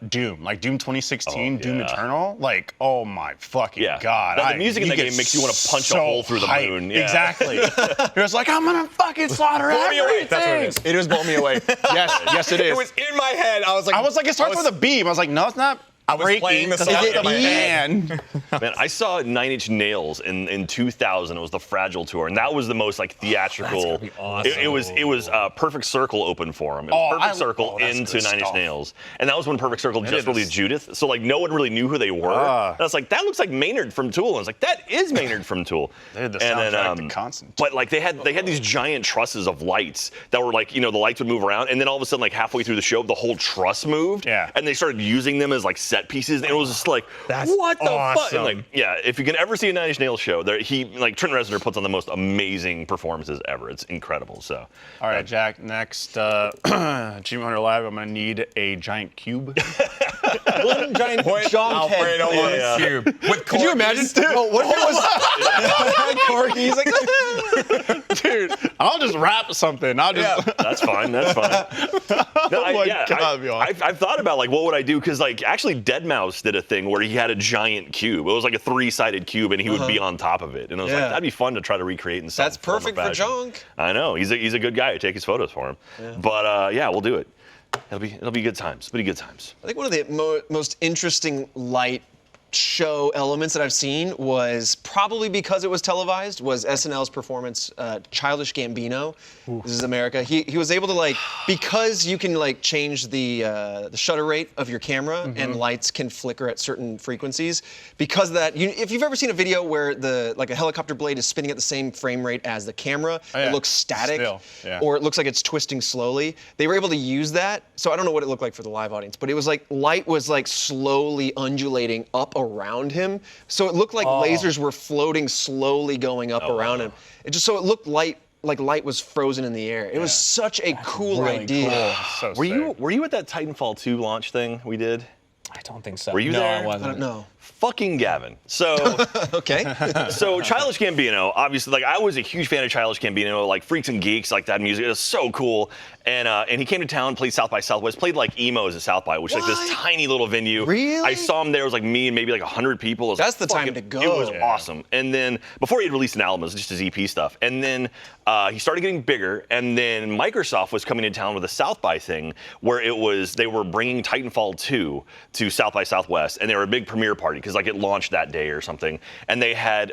Doom, like Doom 2016, Doom Eternal, like, oh my fucking god! The music in that game makes you want to punch a hole through the moon. Yeah. Exactly. It was like, I'm gonna fucking slaughter everything. That's what it is. It was Blow Me Away. Yes, it is. It was in my head. I was like, it starts with a beam. I was like, no, it's not. I was playing the song in my head. Man, I saw 9 Inch Nails in 2000. It was the Fragile tour, and that was the most like theatrical. That's gonna be awesome. It was Perfect Circle open for him. It was Perfect Circle into 9 Inch Nails, and that was when Perfect Circle just released Judith. So like no one really knew who they were. And I was like, that looks like Maynard from Tool. And I was like, that is Maynard from Tool. They had the soundtrack to Constant. But like they had these giant trusses of lights that were like, the lights would move around, and then all of a sudden like halfway through the show, the whole truss moved. Yeah. And they started using them as like set pieces, and it was just like, what the fuck? And like, yeah, if you can ever see a 9 Inch Nails show, Trent Reznor puts on the most amazing performances ever. It's incredible. So, all right, Jack. Next, Achievement Hunter Live. I'm gonna need a giant cube. One giant junk head. Alfredo on a cube. With Could you imagine? Oh, what if it was corgis? Dude, I'll just rap something. that's fine. That's fine. No, I've thought about like what would I do, because like actually Deadmau5 did a thing where he had a giant cube. It was like a 3-sided cube, and he would be on top of it. And I was like, that'd be fun to try to recreate in some That's perfect for junk. I know. He's a good guy. I take his photos for him. Yeah. But we'll do it. It'll be good times. Pretty good times. I think one of the most interesting light show elements that I've seen was probably because it was televised was SNL's performance, Childish Gambino. This is America. He was able to like, because you can like change the shutter rate of your camera and lights can flicker at certain frequencies. Because of that, if you've ever seen a video where like a helicopter blade is spinning at the same frame rate as the camera, it looks static, or it looks like it's twisting slowly. They were able to use that. So I don't know what it looked like for the live audience, but it was like light was like slowly undulating up around him, so it looked like lasers were floating slowly going up around him. So it looked like light was frozen in the air. It was such a cool idea. Cool. So were you at that Titanfall 2 launch thing we did? I don't think so. Were you there? I wasn't. I don't know. Fucking Gavin. So okay. So Childish Gambino, obviously, like I was a huge fan of Childish Gambino, like Freaks and Geeks, like that music. It was so cool. And he came to town, played South by Southwest, played like emos at South by, which is like this tiny little venue. Really? I saw him there. It was like me and maybe like 100 people. That's the time to go. It was awesome. And then before he had released an album, it was just his EP stuff. And then he started getting bigger. And then Microsoft was coming to town with a South by thing where they were bringing Titanfall 2 to South by Southwest, and they were a big premiere party because like it launched that day or something. And they had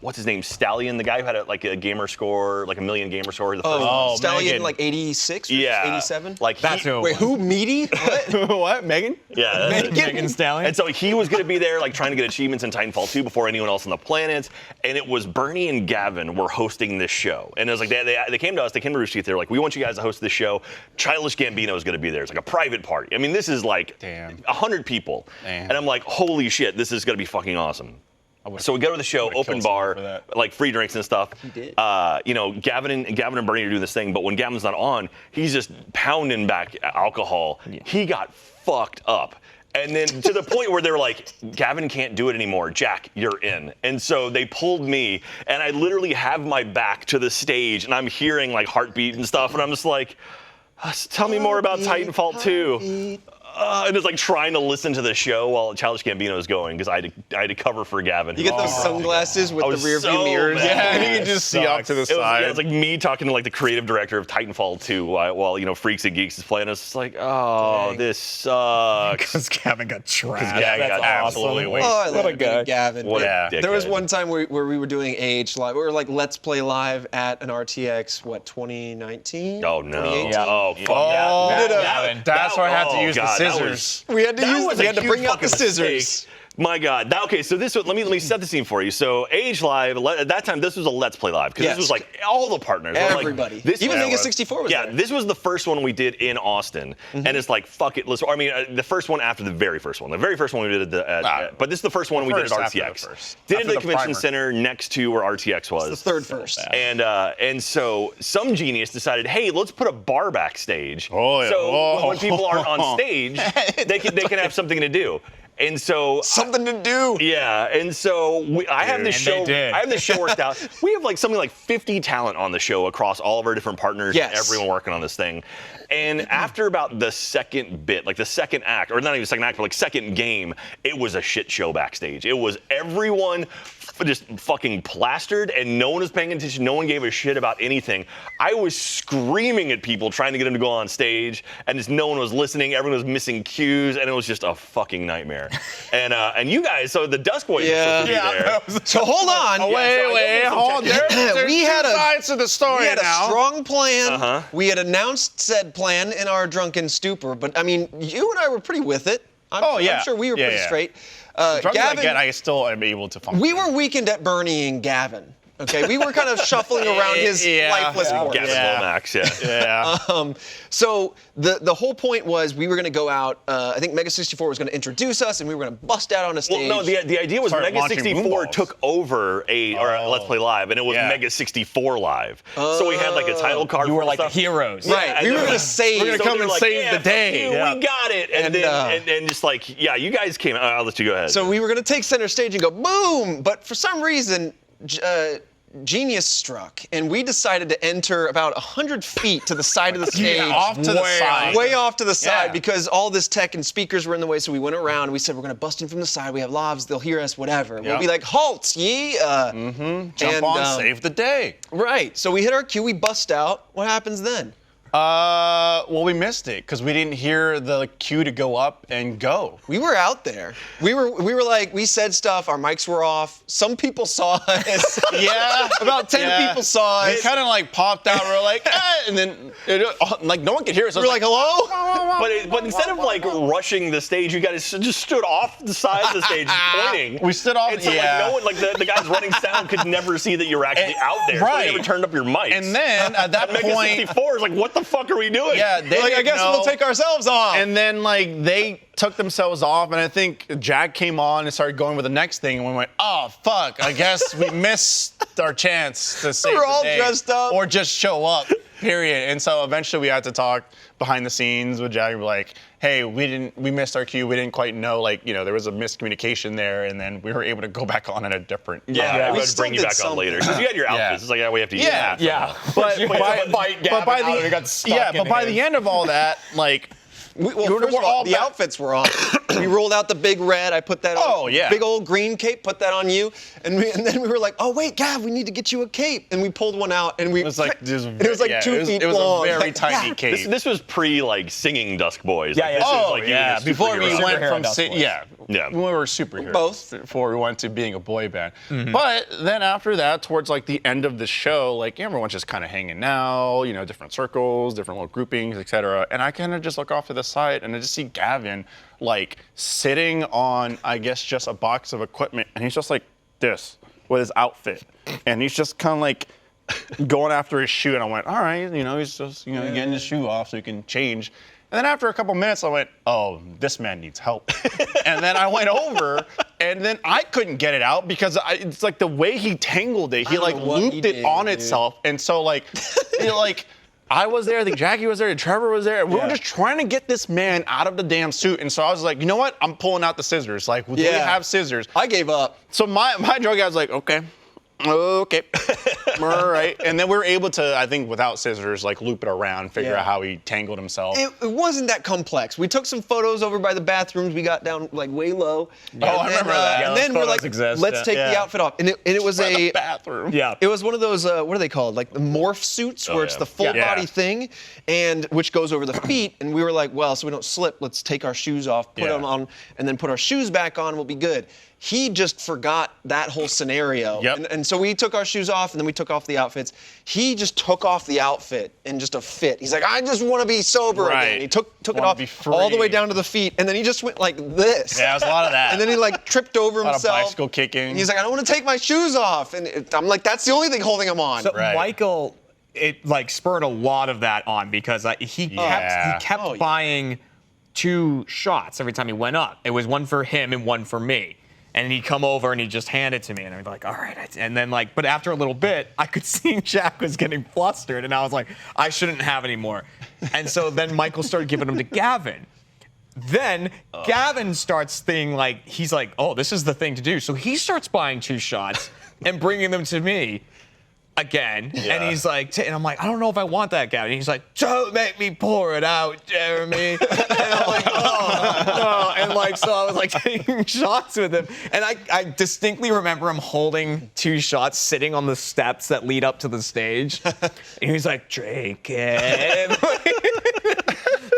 what's his name, Stallion, the guy who had a gamer score, like a million gamer score. The first Stallion, Megan. like 86, yeah, 87. Like that's wait, who? Meaty? What? What? Megan? Yeah, Megan Stallion. And so he was going to be there, like trying to get achievements in Titanfall 2 before anyone else on the planet. And it was Bernie and Gavin were hosting this show. And it was like they came to us, they came to Rooster Teeth. They were like, we want you guys to host this show. Childish Gambino is going to be there. It's like a private party. I mean, this is like 100 people. Damn. And I'm like, holy shit, this is going to be fucking awesome. So we go to the show, open bar, like free drinks and stuff. He did. Gavin and Bernie are doing this thing, but when Gavin's not on, he's just pounding back alcohol. Yeah. He got fucked up. And then to the point where they were like, Gavin can't do it anymore. Jack, you're in. And so they pulled me, and I literally have my back to the stage, and I'm hearing like heartbeat and stuff, and I'm just like, tell me more about Titanfall 2. and it's like trying to listen to the show while Childish Gambino is going because I had to cover for Gavin. You get those sunglasses with the rear view mirrors. Mad. Yeah, and you can just see off to the side. It's like me talking to like the creative director of Titanfall 2 while Freaks and Geeks is playing. It's just like, oh, Dang. this sucks. Because Gavin got trashed. Gavin got absolutely wasted. Oh, I love What a guy. Gavin. What a Yeah. dickhead. There was one time where we were doing AH live. We were like Let's Play live at an RTX, 2019? Oh no! 2018? Yeah. Oh fuck! Oh, We did a- Gavin. that's why I had to Oh, use God, the that scissors. We had to That use. was We a had to huge bring out the fucking scissors. mistake. My God. Okay, so let me set the scene for you. So Age Live at that time, this was a Let's Play Live because Yes. this was like all the partners. We're like, Everybody. this Even was- Mega 64 was Yeah, there. this was the first one we did in Austin, and it's like fuck it. I mean, the first one after the very first one. The very first one we did but this is the first one we did at first after the RTX. first. Did it After at the the convention primer. center next to where RTX was. The third first. And so some genius decided, hey, let's put a bar backstage. Oh, yeah. So Whoa. when people aren't on stage, they can have something to do. And so Something to do. yeah, and so I have this And show. they did. I have this show worked out. We have like something like 50 talent on the show across all of our different partners. Yes. Everyone working on this thing. And after about the second bit, like the second act, or not even second act, but like second game, it was a shit show backstage. It was everyone just fucking plastered, and no one was paying attention. No one gave a shit about anything. I was screaming at people trying to get them to go on stage, and just no one was listening. Everyone was missing cues, and it was just a fucking nightmare. And you guys, so the Dusk Boys Yeah. were supposed to be there. So hold on. so I Wait, know hold there's some there. There's We two had a- sides to the story We had a now. strong plan. Uh-huh. We had announced said plan in our drunken stupor, but I mean, you and I were pretty with it. Oh, yeah. I'm sure we were Yeah, pretty yeah. straight. Drunk as I Gavin, get, I still am able to function. we were weekend at Bernieing Gavin. Okay, we were kind of shuffling around his Yeah. lifeless corpse. Gavin Yeah. Lomax, yeah. Yeah. So the whole point was we were going to go out. I think Mega 64 was going to introduce us, and we were going to bust out on a stage. Well, no, the idea was Start Mega launching 64 boomballs. took over Let's Play Live, and it was Yeah. Mega 64 Live. So we had like a title card. You for were like the stuff. heroes. Right, Yeah, we and were then- going to save. We're gonna So come they were and like, save yeah, the fuck day. you, Yeah. We got it. And then just like, yeah, you guys came. I'll let you go ahead. So we were going to take center stage and go boom, but for some reason, genius struck, and we decided to enter about 100 feet to the side of the stage. Off to the Way side. Way off to the side Yeah. because all this tech and speakers were in the way. So we went around. We said we're gonna bust in from the side. We have lavs. They'll hear us. Whatever. We'll Yep. be like, halt, ye. Jump on, save the day. Right. So we hit our cue. We bust out. What happens then? Well, we missed it because we didn't hear the cue to go up and go. We were out there. We were like, we said stuff. Our mics were off. Some people saw us. Yeah, About 10 people saw It us. kind of like popped out. We were like, and then like no one could hear us. I We was were like, hello. But instead of like rushing the stage, you guys just stood off the side of the stage pointing. We stood off. And so Yeah. like no one, like the guys running sound could never see that you were actually out there. So right. they never turned up your mics. And then at that Mega point, 64 is like, what the fuck are we doing? yeah, they Like, I didn't guess know. we'll take ourselves off. And then like they took themselves off, and I think Jag came on and started going with the next thing, and we went, oh fuck, I guess we missed our chance to save We're all the day, dressed up. or just show up. Period. And so eventually we had to talk behind the scenes with Jag. We're like, hey, we missed our cue. We didn't quite know, like, there was a miscommunication there, and then we were able to go back on at a different. Yeah, we we would still bring you did back on later because you had your outfits. Yeah. It's like, we have to use Yeah. that. Yeah. But You by, had to fight but by Gavin out, the and it got stuck yeah, in but by his- the end of all that, like. Well, We're first of all, all the back- outfits were on. We rolled out the big red. I put that on. Oh, yeah. Big old green cape, put that on you. And then we were like, oh, wait, Gav, we need to get you a cape. And we pulled one out, and It was like and it was like yeah, 2 feet it was long. a very Like, tiny yeah. cape. This was pre like singing Dusk Boys. Yeah, Like, yeah. this is Oh like you yeah, as a before we superhero. went Superhero from Dust Boys. yeah, Yeah. when we were superheroes. Both. Before we went to being a boy band. But then after that, towards like the end of the show, like everyone's just kind of hanging out, different circles, different little groupings, etc. And I kind of just look off to the side and I just see Gavin like sitting on, I guess, just a box of equipment, and he's just like this with his outfit, and he's just kind of like going after his shoe. And I went, all right, he's just getting his shoe off so he can change. And then after a couple minutes, I went, oh, this man needs help. And then I went over, and then I couldn't get it out because it's like the way he tangled it, he don't like know what he looped it did, on dude. itself. And so like, I was there, I think Jackie was there, and Trevor was there. And we were just trying to get this man out of the damn suit. And so I was like, you know what? I'm pulling out the scissors. Like, do we Yeah. have scissors? I gave up. So my drug guy was like, okay. right? And then we were able to, I think, without scissors, like loop it around, figure out how he tangled himself. It wasn't that complex. We took some photos over by the bathrooms. We got down like way low. I remember that. And then we're like, let's take the outfit off. And it was a bathroom. Yeah. It was one of those, what are they called? Like the morph suits where it's the full body thing, and which goes over the feet. And we were like, well, so we don't slip, let's take our shoes off, put them on, and then put our shoes back on, we'll be good. He just forgot that whole scenario. Yep. And so we took our shoes off, and then we took off the outfits. He just took off the outfit in just a fit. He's like, I just want to be sober again. He took it off all the way down to the feet, and then he just went like this. Yeah, it was a lot of that. And then he like tripped over himself. A lot of bicycle kicking. And he's like, I don't want to take my shoes off. And I'm like, that's the only thing holding him on. So Michael, it like spurred a lot of that on because he kept buying 2 shots every time he went up. It was one for him and one for me. And he'd come over and he'd just hand it to me, and I'd be like, all right. And then but after a little bit, I could see Jack was getting flustered, and I was like, I shouldn't have any more. And so then Michael started giving them to Gavin. Then Gavin starts thinking he's like, oh, this is the thing to do. So he starts buying 2 shots and bringing them to me again. And he's like, and I'm like, I don't know if I want that, Gavin. And he's like, don't make me pour it out, Jeremy. And I'm like, oh, no. And so I was like taking shots with him. And I distinctly remember him holding 2 shots sitting on the steps that lead up to the stage. And he was like, drink it.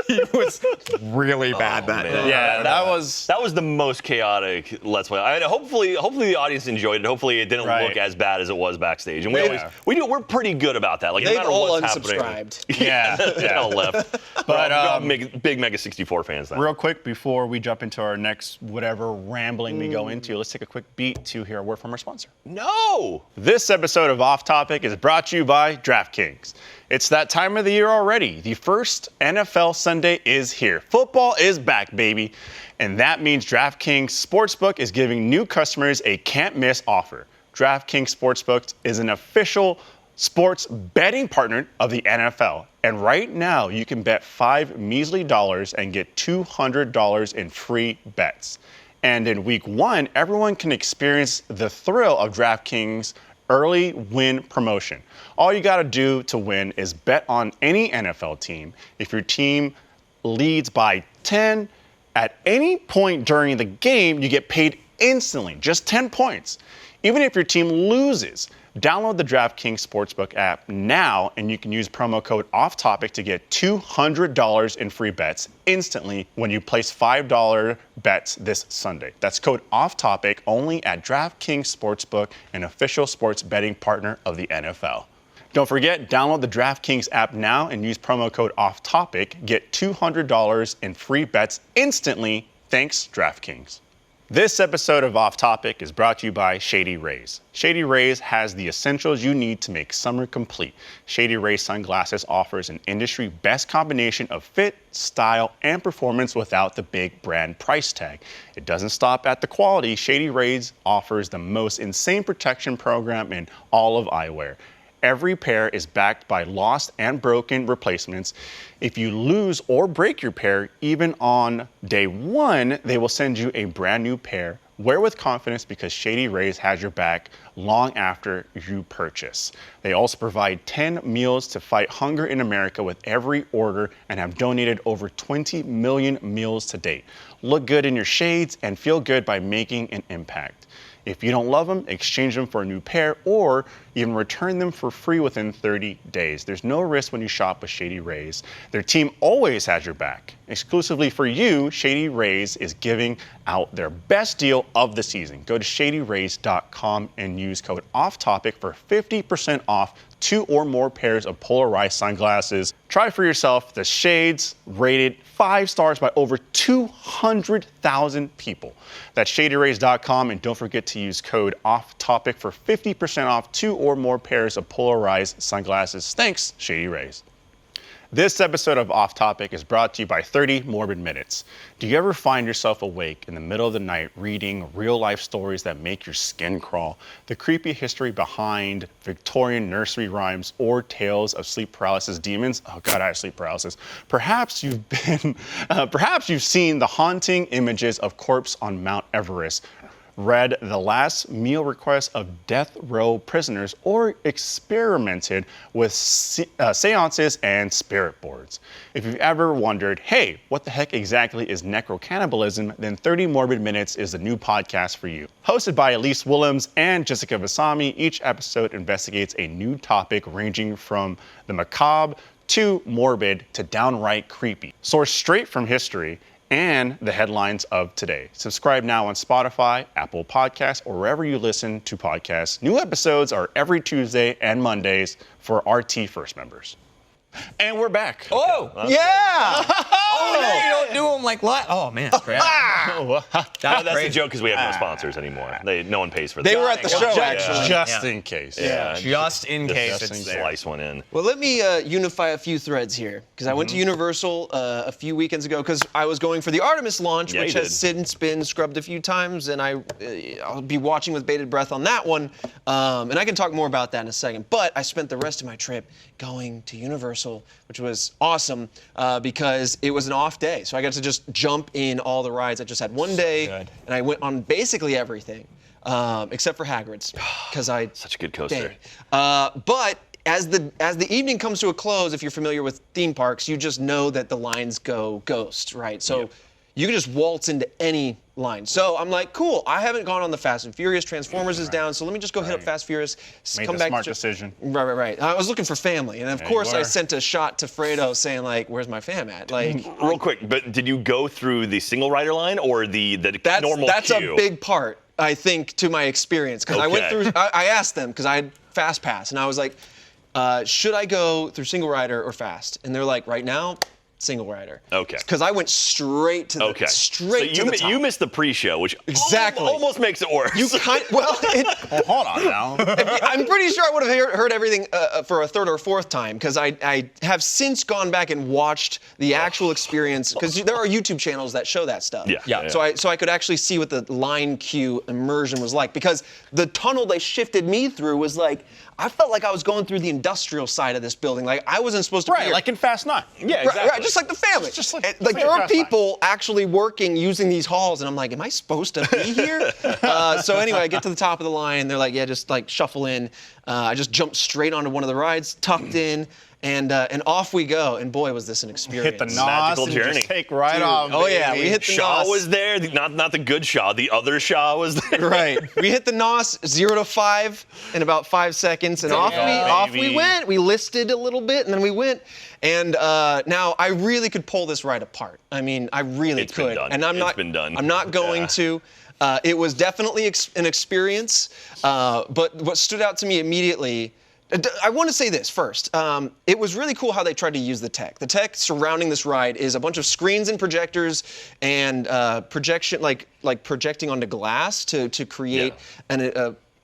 He was really bad that day. Yeah, that was the most chaotic Let's Play. Hopefully the audience enjoyed it. Hopefully it didn't look as bad as it was backstage. And we're pretty good about that. Like they've no matter all what's unsubscribed. Happening. They all left. But big Mega 64 fans. Then. Real quick before we jump into our next whatever rambling we go into, let's take a quick beat to hear a word from our sponsor. No. This episode of Off Topic is brought to you by DraftKings. It's that time of the year already. The first NFL Sunday is here. Football is back, baby. And that means DraftKings Sportsbook is giving new customers a can't-miss offer. DraftKings Sportsbook is an official sports betting partner of the NFL. And right now, you can bet $5 measly and get $200 in free bets. And in week 1, everyone can experience the thrill of DraftKings early win promotion. All you got to do to win is bet on any NFL team. If your team leads by 10, at any point during the game, you get paid instantly, just 10 points. Even if your team loses, download the DraftKings Sportsbook app now, and you can use promo code OFFTOPIC to get $200 in free bets instantly when you place $5 bets this Sunday. That's code OFFTOPIC only at DraftKings Sportsbook, an official sports betting partner of the NFL. Don't forget, download the DraftKings app now and use promo code OFFTOPIC. Get $200 in free bets instantly. Thanks, DraftKings. This episode of Off Topic is brought to you by Shady Rays. Shady Rays has the essentials you need to make summer complete. Shady Rays Sunglasses offers an industry best combination of fit, style, and performance without the big brand price tag. It doesn't stop at the quality. Shady Rays offers the most insane protection program in all of eyewear. Every pair is backed by lost and broken replacements. If you lose or break your pair, even on day 1, they will send you a brand new pair. Wear with confidence because Shady Rays has your back long after you purchase. They also provide 10 meals to fight hunger in America with every order and have donated over 20 million meals to date. Look good in your shades and feel good by making an impact. If you don't love them, exchange them for a new pair or even return them for free within 30 days. There's no risk when you shop with Shady Rays. Their team always has your back. Exclusively for you, Shady Rays is giving out their best deal of the season. Go to shadyrays.com and use code OFFTOPIC for 50% off 2 or more pairs of polarized sunglasses. Try for yourself the shades rated 5 stars by over 200,000 people. That's shadyrays.com, and don't forget to use code OFFTOPIC for 50% off 2 or more pairs of polarized sunglasses. Thanks, Shady Rays. This episode of Off Topic is brought to you by 30 Morbid Minutes. Do you ever find yourself awake in the middle of the night reading real-life stories that make your skin crawl? The creepy history behind Victorian nursery rhymes or tales of sleep paralysis demons? Oh God, I have sleep paralysis. Perhaps you've seen the haunting images of corpse on Mount Everest. read the last meal requests of death row prisoners, or experimented with seances and spirit boards. If you've ever wondered, hey, what the heck exactly is necrocannibalism, then 30 Morbid Minutes is the new podcast for you. Hosted by Elise Willems and Jessica Vasami, each episode investigates a new topic ranging from the macabre to morbid to downright creepy. Sourced straight from history and the headlines of today. Subscribe now on Spotify, Apple Podcasts, or wherever you listen to podcasts. New episodes are every Tuesday and Mondays for RT First members. And we're back. Oh! Yeah! Oh, no, you don't do them like what? Oh, man. Crap. That's the joke because we have no sponsors anymore. No one pays for that. They were at the show, Yeah. actually. Just in case. Yeah. Just in case Just it's there. slice one in. Well, let me unify a few threads here, because I went to Universal a few weekends ago because I was going for the Artemis launch, Yeah, which you has did. since been scrubbed a few times, and I'll be watching with bated breath on that one, and I can talk more about that in a second. But I spent the rest of my trip going to Universal, which was awesome because it was an off day, so I got to just jump in all the rides. I just had one day, Good. and I went on basically everything, except for Hagrid's, because I Such a good coaster. but as the evening comes to a close, if you're familiar with theme parks, you just know that the lines go ghost, right? So you can just waltz into any line. So I'm like, cool, I haven't gone on the Fast and Furious. Transformers is down, so let me just go hit up Fast Furious. Made come the back smart to- decision. Right. I was looking for family, and of Yeah, course you I are. sent a shot to Fredo saying like, "Where's my fam at?" Like, Real quick, but did you go through the single rider line or the normal that's queue? a big part, I think, to my experience, because I went Okay. through. I asked them because I had Fast Pass, and I was like, should I go through single rider or fast? And they're like, right now, single rider. Okay. Because I went straight to the Okay. straight so to the top. you missed the pre-show, which Exactly. almost makes it worse. You Hold on now. I'm pretty sure I would have heard everything for a third or fourth time, because I have since gone back and watched the actual experience, because there are YouTube channels that show that stuff. Yeah. So I could actually see what the line queue immersion was like, because the tunnel they shifted me through was like, I felt like I was going through the industrial side of this building. Like I wasn't supposed to be Right, here. like in Fast 9. Yeah, Right, exactly. right, just like the family. Just like- And, just like there are Fast Nine. people actually working using these halls, and I'm like, am I supposed to be here? So anyway, I get to the top of the line, and they're like, yeah, just like shuffle in. I just jumped straight onto one of the rides, tucked in, and off we go. And boy, was this an experience. Hit the nos Magical and journey. just take right Dude, off. oh yeah, baby. we hit the Shaw nos. was there, not the good Shaw, the other Shaw was there. Right. We hit the nos 0 to 5 in about 5 seconds, and off we baby. went. We listed a little bit, and then we went. And now I really could pull this ride apart. I mean, I really It's been could. done. And I'm It's not. been done. I'm not going Yeah. to. It was definitely an experience. But what stood out to me immediately. I want to say this first. It was really cool how they tried to use the tech. The tech surrounding this ride is a bunch of screens and projectors and projection, like projecting onto glass to create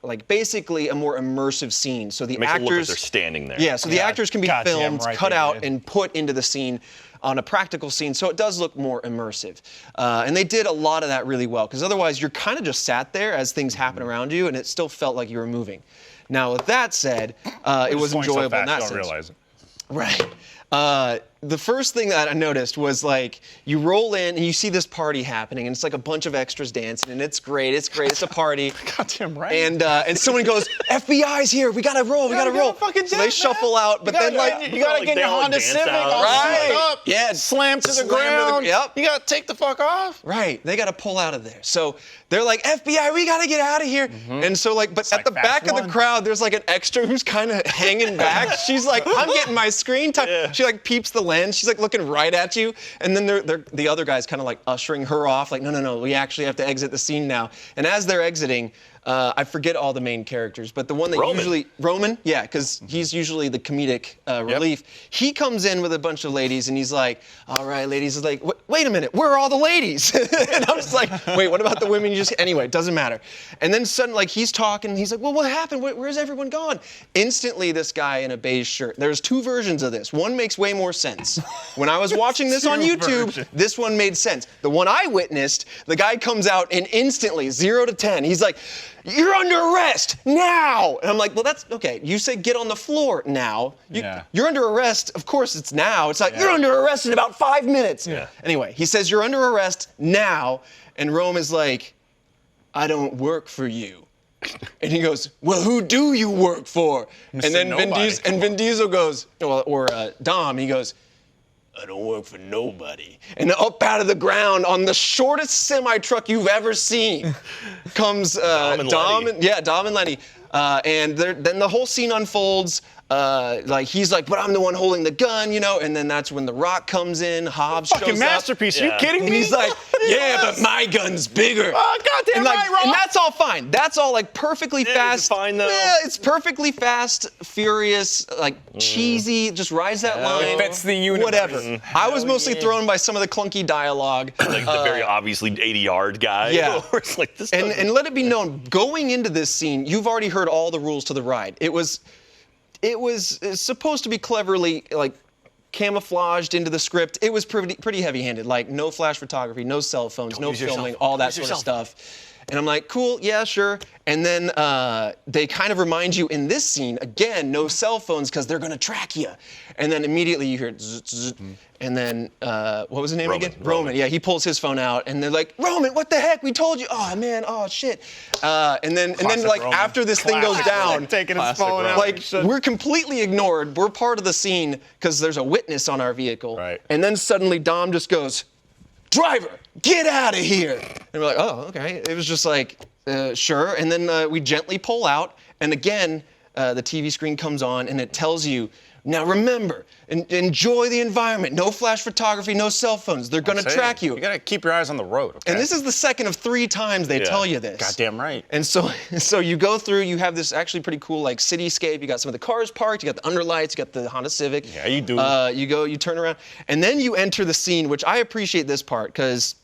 like basically a more immersive scene. So the Makes it look like actors they're standing there. Yeah, so the actors can be Goddamn filmed, right cut they out, did. and put into the scene on a practical scene, so it does look more immersive. And they did a lot of that really well, because otherwise you're kind of just sat there as things happen around you, and it still felt like you were moving. Now, with that said, it was Going so enjoyable in fast, that you don't sense. realize it. Right. The first thing that I noticed was like you roll in and you see this party happening, and it's like a bunch of extras dancing, and it's great. It's great. It's a party. Goddamn right. And someone goes, "FBI's here. We gotta roll. We gotta roll." fucking So they dance, shuffle out, but then like you gotta like, get they your all Honda dance Civic out. all Right. sucked up. Yeah. Slam to the Slam to the- ground. yep. You gotta take the fuck off. Right, they got to pull out of there. So they're like, FBI, we got to get out of here. And so like, but at like the Fast back of the One. crowd, there's like an extra who's kind of hanging back. She's like, I'm getting my screen time. Yeah. She like peeps the lens. She's like looking right at you. And then the other guy's kind of like ushering her off. Like, no, we actually have to exit the scene now. And as they're exiting, I forget all the main characters, but the one that Roman. Roman, yeah, because he's usually the comedic relief. He comes in with a bunch of ladies, and he's like, "All right, ladies." He's like, "Wait a minute, where are all the ladies?" And I'm just like, "Wait, what about the women?" You just anyway, it doesn't matter. And then suddenly, like, he's talking. He's like, "Well, what happened? Where's everyone gone?" Instantly, this guy in a beige shirt. There's two versions of this. One makes way more sense. When I was watching this on YouTube, this one made sense. The one I witnessed, the guy comes out and instantly 0 to 10. He's like, "You're under arrest now!" And I'm like, well, that's okay. You say get on the floor now. You're under arrest. Of course it's now. It's like, you're under arrest in about 5 minutes. Yeah. Anyway, he says, you're under arrest now. And Rome is like, I don't work for you. And he goes, well, who do you work for? And then Vin Diesel goes, or Dom, he goes, I don't work for nobody. And up out of the ground on the shortest semi-truck you've ever seen comes Dom and Lenny. And then the whole scene unfolds. Like he's like, but I'm the one holding the gun, you know, and then that's when The Rock comes in, Hobbs shows up. Fucking masterpiece, are you kidding me? And he's like, yeah, but my gun's bigger. Oh, goddamn right, Rock. And that's all fine. That's all like perfectly fast. It's fine though. Yeah, it's perfectly fast, furious, like cheesy, just rides that line. It fits the universe. Whatever. I was mostly thrown by some of the clunky dialogue. Like the very obviously 80-yard guy. Yeah. It's like, this and let it be known, going into this scene, you've already heard all the rules to the ride. It was supposed to be cleverly like camouflaged into the script. It was pretty heavy-handed, like no flash photography, no cell phones, no filming, all that sort of stuff. And I'm like, cool, yeah, sure. And then they kind of remind you in this scene, again, no cell phones because they're going to track you. And then immediately you hear zzz, zzz, and then, what was his name again? Roman. Yeah, he pulls his phone out and they're like, Roman, what the heck? We told you. Oh, man, oh, shit. And then like Roman. After this thing goes down, taking his phone out. like we're completely ignored. We're part of the scene because there's a witness on our vehicle. Right. And then suddenly Dom just goes, driver, get out of here. And we're like, oh, okay. It was just like, sure. And then we gently pull out. And again, the TV screen comes on and it tells you, now remember, enjoy the environment. No flash photography, no cell phones. They're going to track you. You got to keep your eyes on the road, okay? And this is the second of 3 times they tell you this. Goddamn right. And so you go through, you have this actually pretty cool like cityscape. You got some of the cars parked, you got the underlights, you got the Honda Civic. Yeah, you do. You turn around, and then you enter the scene, which I appreciate this part, because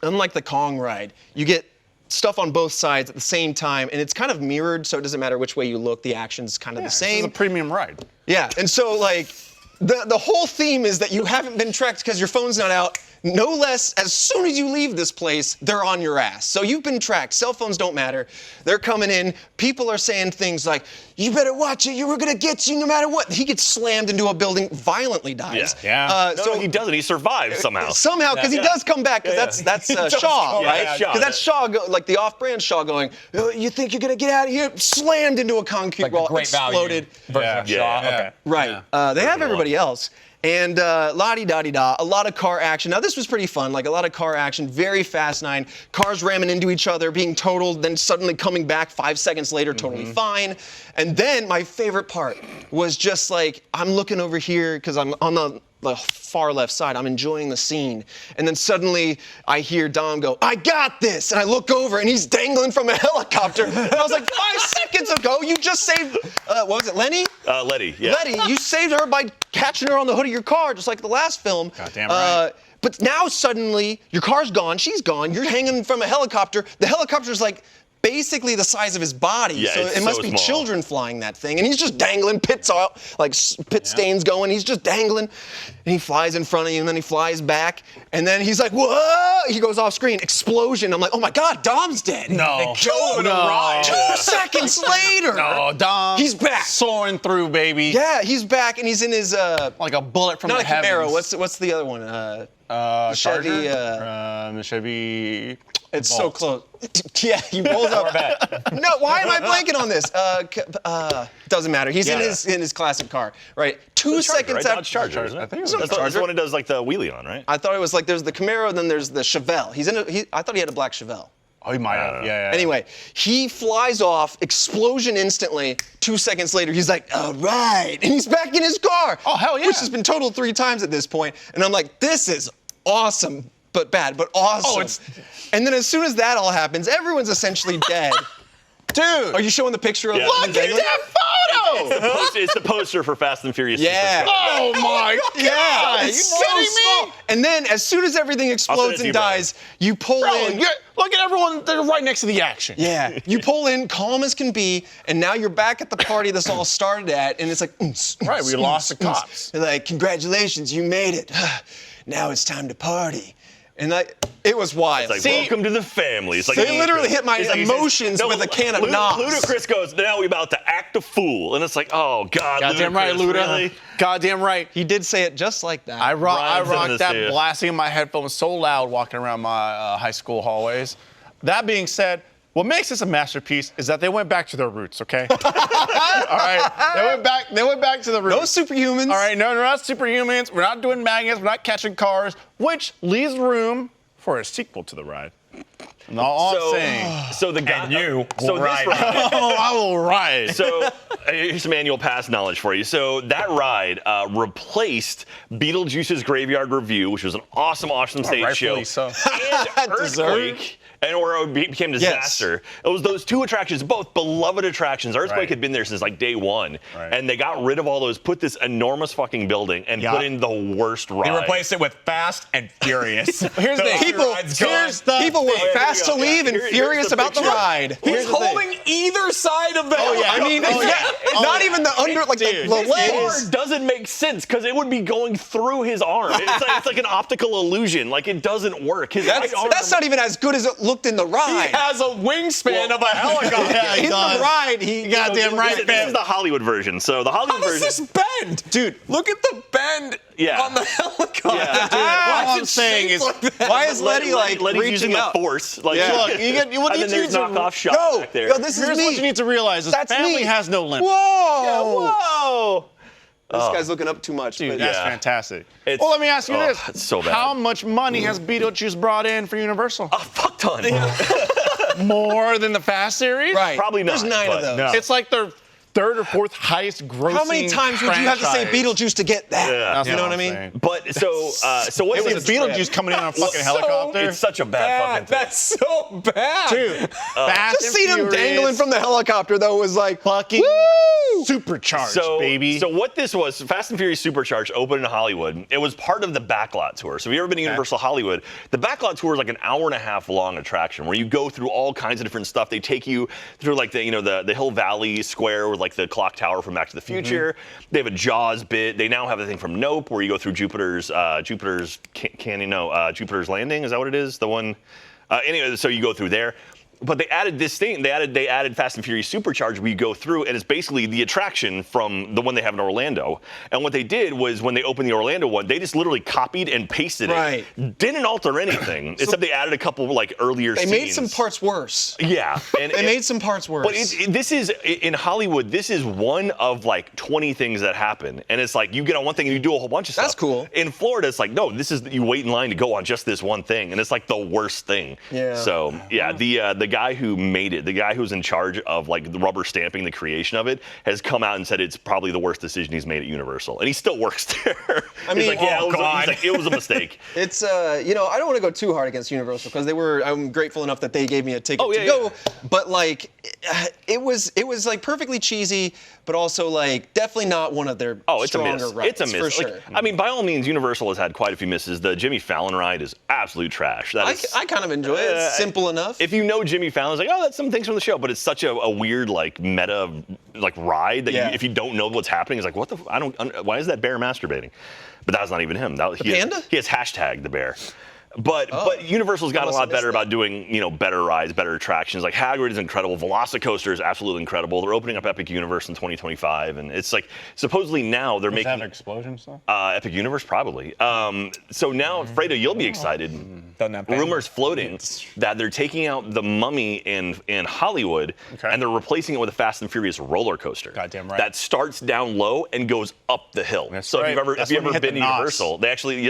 unlike the Kong ride, you get stuff on both sides at the same time, and it's kind of mirrored, so it doesn't matter which way you look, the action's kind of the same. This is a premium ride. Yeah, and so like, the whole theme is that you haven't been tracked because your phone's not out. No less, as soon as you leave this place, they're on your ass. So you've been tracked. Cell phones don't matter. They're coming in. People are saying things like, you better watch it. You were going to get you no matter what. He gets slammed into a building, violently dies. Yeah. No, he doesn't. He survives somehow. Somehow, because he does come back, because that's Shaw, right? Shaw. Because that's Shaw, like the off-brand Shaw going, oh, you think you're going to get out of here? Slammed into a concrete like wall, great exploded. Value version of Shaw. Yeah. Okay. Right. They have everybody else. And la-di-da-di-da, a lot of car action. Now, this was pretty fun, like a lot of car action, very Fast 9, cars ramming into each other, being totaled, then suddenly coming back 5 seconds later, totally fine. And then my favorite part was just like, I'm looking over here, because I'm on the far left side, I'm enjoying the scene. And then suddenly I hear Dom go, I got this! And I look over and he's dangling from a helicopter. And I was like, 5 seconds ago, you just saved, what was it, Lenny? Letty, yeah. Letty, you saved her by catching her on the hood of your car, just like the last film. Goddamn right. But now suddenly, your car's gone, she's gone, you're hanging from a helicopter. The helicopter's like basically the size of his body, Yeah, so it's it must so be small. children flying that thing. And he's just dangling, pits out, like pit stains going, he's just dangling. And he flies in front of you, and then he flies back. And then he's like, whoa! He goes off screen, explosion. I'm like, oh my God, Dom's dead. No. 2 seconds later. No, Dom. He's back. Soaring through, baby. Yeah, he's back, and he's in his, Like a bullet from not the a Camaro, heavens. what's the other one? Chevy. Chevy, The Chevy. It's so Bolt. close. Yeah, he rolls up. No, why am I blanking on this? Doesn't matter. He's in his classic car, right? 2 seconds Right? Dodge Charger, isn't it? I think it was That's the one that does like the wheelie on, right? I thought it was like there's the Camaro, then there's the Chevelle. I thought he had a black Chevelle. Oh, he might have. Yeah. Anyway, he flies off, explosion instantly. 2 seconds later, he's like, all right. And he's back in his car. Oh, hell yeah. Which has been totaled 3 times at this point. And I'm like, this is awesome, but bad, but awesome. And then as soon as that all happens, everyone's essentially dead. Dude. Are you showing the picture of Yeah. Look at that photo! It's the poster for Fast and Furious. Yeah. Oh my God! Yeah, Are it's you so kidding small. me? And then as soon as everything explodes to you, and dies, you pull in. Look at everyone. They're right next to the action. Yeah, you pull in, calm as can be, and now you're back at the party this all started at, and it's like, Right, we lost the cops. They're like, congratulations, you made it. Now it's time to party. And it was wild. It's like, welcome to the family. It's like They literally hit my it's like he emotions says, with a can of knobs. Ludacris goes, now we about to act a fool. And it's like, oh, God, Goddamn right, Ludacris, Luda. really? Goddamn right. He did say it just like that. I Rhymes in rocked this that dude. blasting in my headphones so loud walking around my high school hallways. That being said, What makes this a masterpiece is that they went back to their roots, okay? All right, they went back to the roots. No superhumans. All right, no, we're not superhumans. We're not doing magnets. We're not catching cars, which leaves room for a sequel to the ride. And all I'm saying. So the guy. will ride. Oh, I will ride. So here's some annual pass knowledge for you. So that ride replaced Beetlejuice's Graveyard Review, which was an awesome stage show. Rightfully so. And Earthquake. Or it became disaster. It was those two attractions, both beloved attractions. Earthquake had been there since like day one, and they got rid of all those, put this enormous fucking building, and put in the worst ride. They replaced it with Fast and Furious. Here's the thing. People were fast to leave and furious about the ride. He's holding either side of the. I mean, not even the under, like the legs. It doesn't make sense because it would be going through his arm. It's like an optical illusion. Like it doesn't work. That's not even as good as it looked in the ride. He has a wingspan of a helicopter. In the ride, he goddamn right. This is the Hollywood version. So the Hollywood How version. does this bend? Dude, look at the bend on the helicopter. Yeah. All I'm saying is, why is Letty like Letty's using reaching out? the force? Like, look, you get what and you then there's need to knockoff shots back there. Yo, this is Here's me. what you need to realize: is That's family me. has no limit. Whoa! Whoa! This guy's looking up too much. Dude, but that's Yeah. fantastic. It's- Well, let me ask you this: it's so bad. How much money has Beetlejuice brought in for Universal? A fuck ton. More than the Fast series? Right. Probably not. There's 9 of but- those. No. It's like their third or fourth highest grossing. How many times would you have to say franchise. Beetlejuice to get that? Yeah. That's You know all what I I'm mean? saying. But so what's It was the Beetlejuice coming in on a fucking helicopter. It's such a bad fucking thing. That's so bad. Dude, Fast Just and seeing him Furious, dangling from the helicopter though was like fucking woo! supercharged, baby. So what this was, Fast and Furious Supercharged opened in Hollywood. It was part of the Backlot Tour. So if you've ever been to Universal Hollywood, the Backlot Tour is like an hour-and-a-half long attraction where you go through all kinds of different stuff. They take you through like the Hill Valley Square with like the clock tower from Back to the Future. They have a Jaws bit. They now have a thing from Nope where you go through Jupiter's Landing. Is that what it is? The one. Anyway, so you go through there. But they added this thing. They added Fast and Furious Supercharged where you go through, and it's basically the attraction from the one they have in Orlando. And what they did was when they opened the Orlando one, they just literally copied and pasted it. Didn't alter anything, except they added a couple like earlier scenes. They made some parts worse. Yeah. And They made some parts worse. But this is, in Hollywood, this is one of like 20 things that happen. And it's like you get on one thing and you do a whole bunch of stuff. That's cool. In Florida, it's like, no, this is, you wait in line to go on just this one thing. And it's like the worst thing. Yeah. So, yeah, the guy who made it, the guy who's in charge of like the rubber stamping the creation of it, has come out and said it's probably the worst decision he's made at Universal. And he still works there. I mean, he's like, yeah, it was a mistake. It's I don't want to go too hard against Universal because I'm grateful enough that they gave me a ticket to go. But like, it was like perfectly cheesy, but also like definitely not one of their stronger rides. It's a miss. For Like, sure. I mean, by all means, Universal has had quite a few misses. The Jimmy Fallon ride is absolute trash. I kind of enjoy it. It's simple enough. If you know Jimmy Fallon's like, oh, that's some things from the show, but it's such a weird like meta like ride that if you don't know what's happening, it's like, what the? Why is that bear masturbating? But that's not even him. Panda? He has hashtag the bear. But Universal's gotten a lot better about doing better rides, better attractions. Like Hagrid is incredible. Velocicoaster is absolutely incredible. They're opening up Epic Universe in 2025, and it's like supposedly now they're making explosion stuff. Epic Universe probably. So now, Fredo, you'll be excited. Rumors floating that they're taking out the Mummy in Hollywood and they're replacing it with a Fast and Furious roller coaster. Goddamn right. That starts down low and goes up the hill. That's so right. if you've ever been to Universal,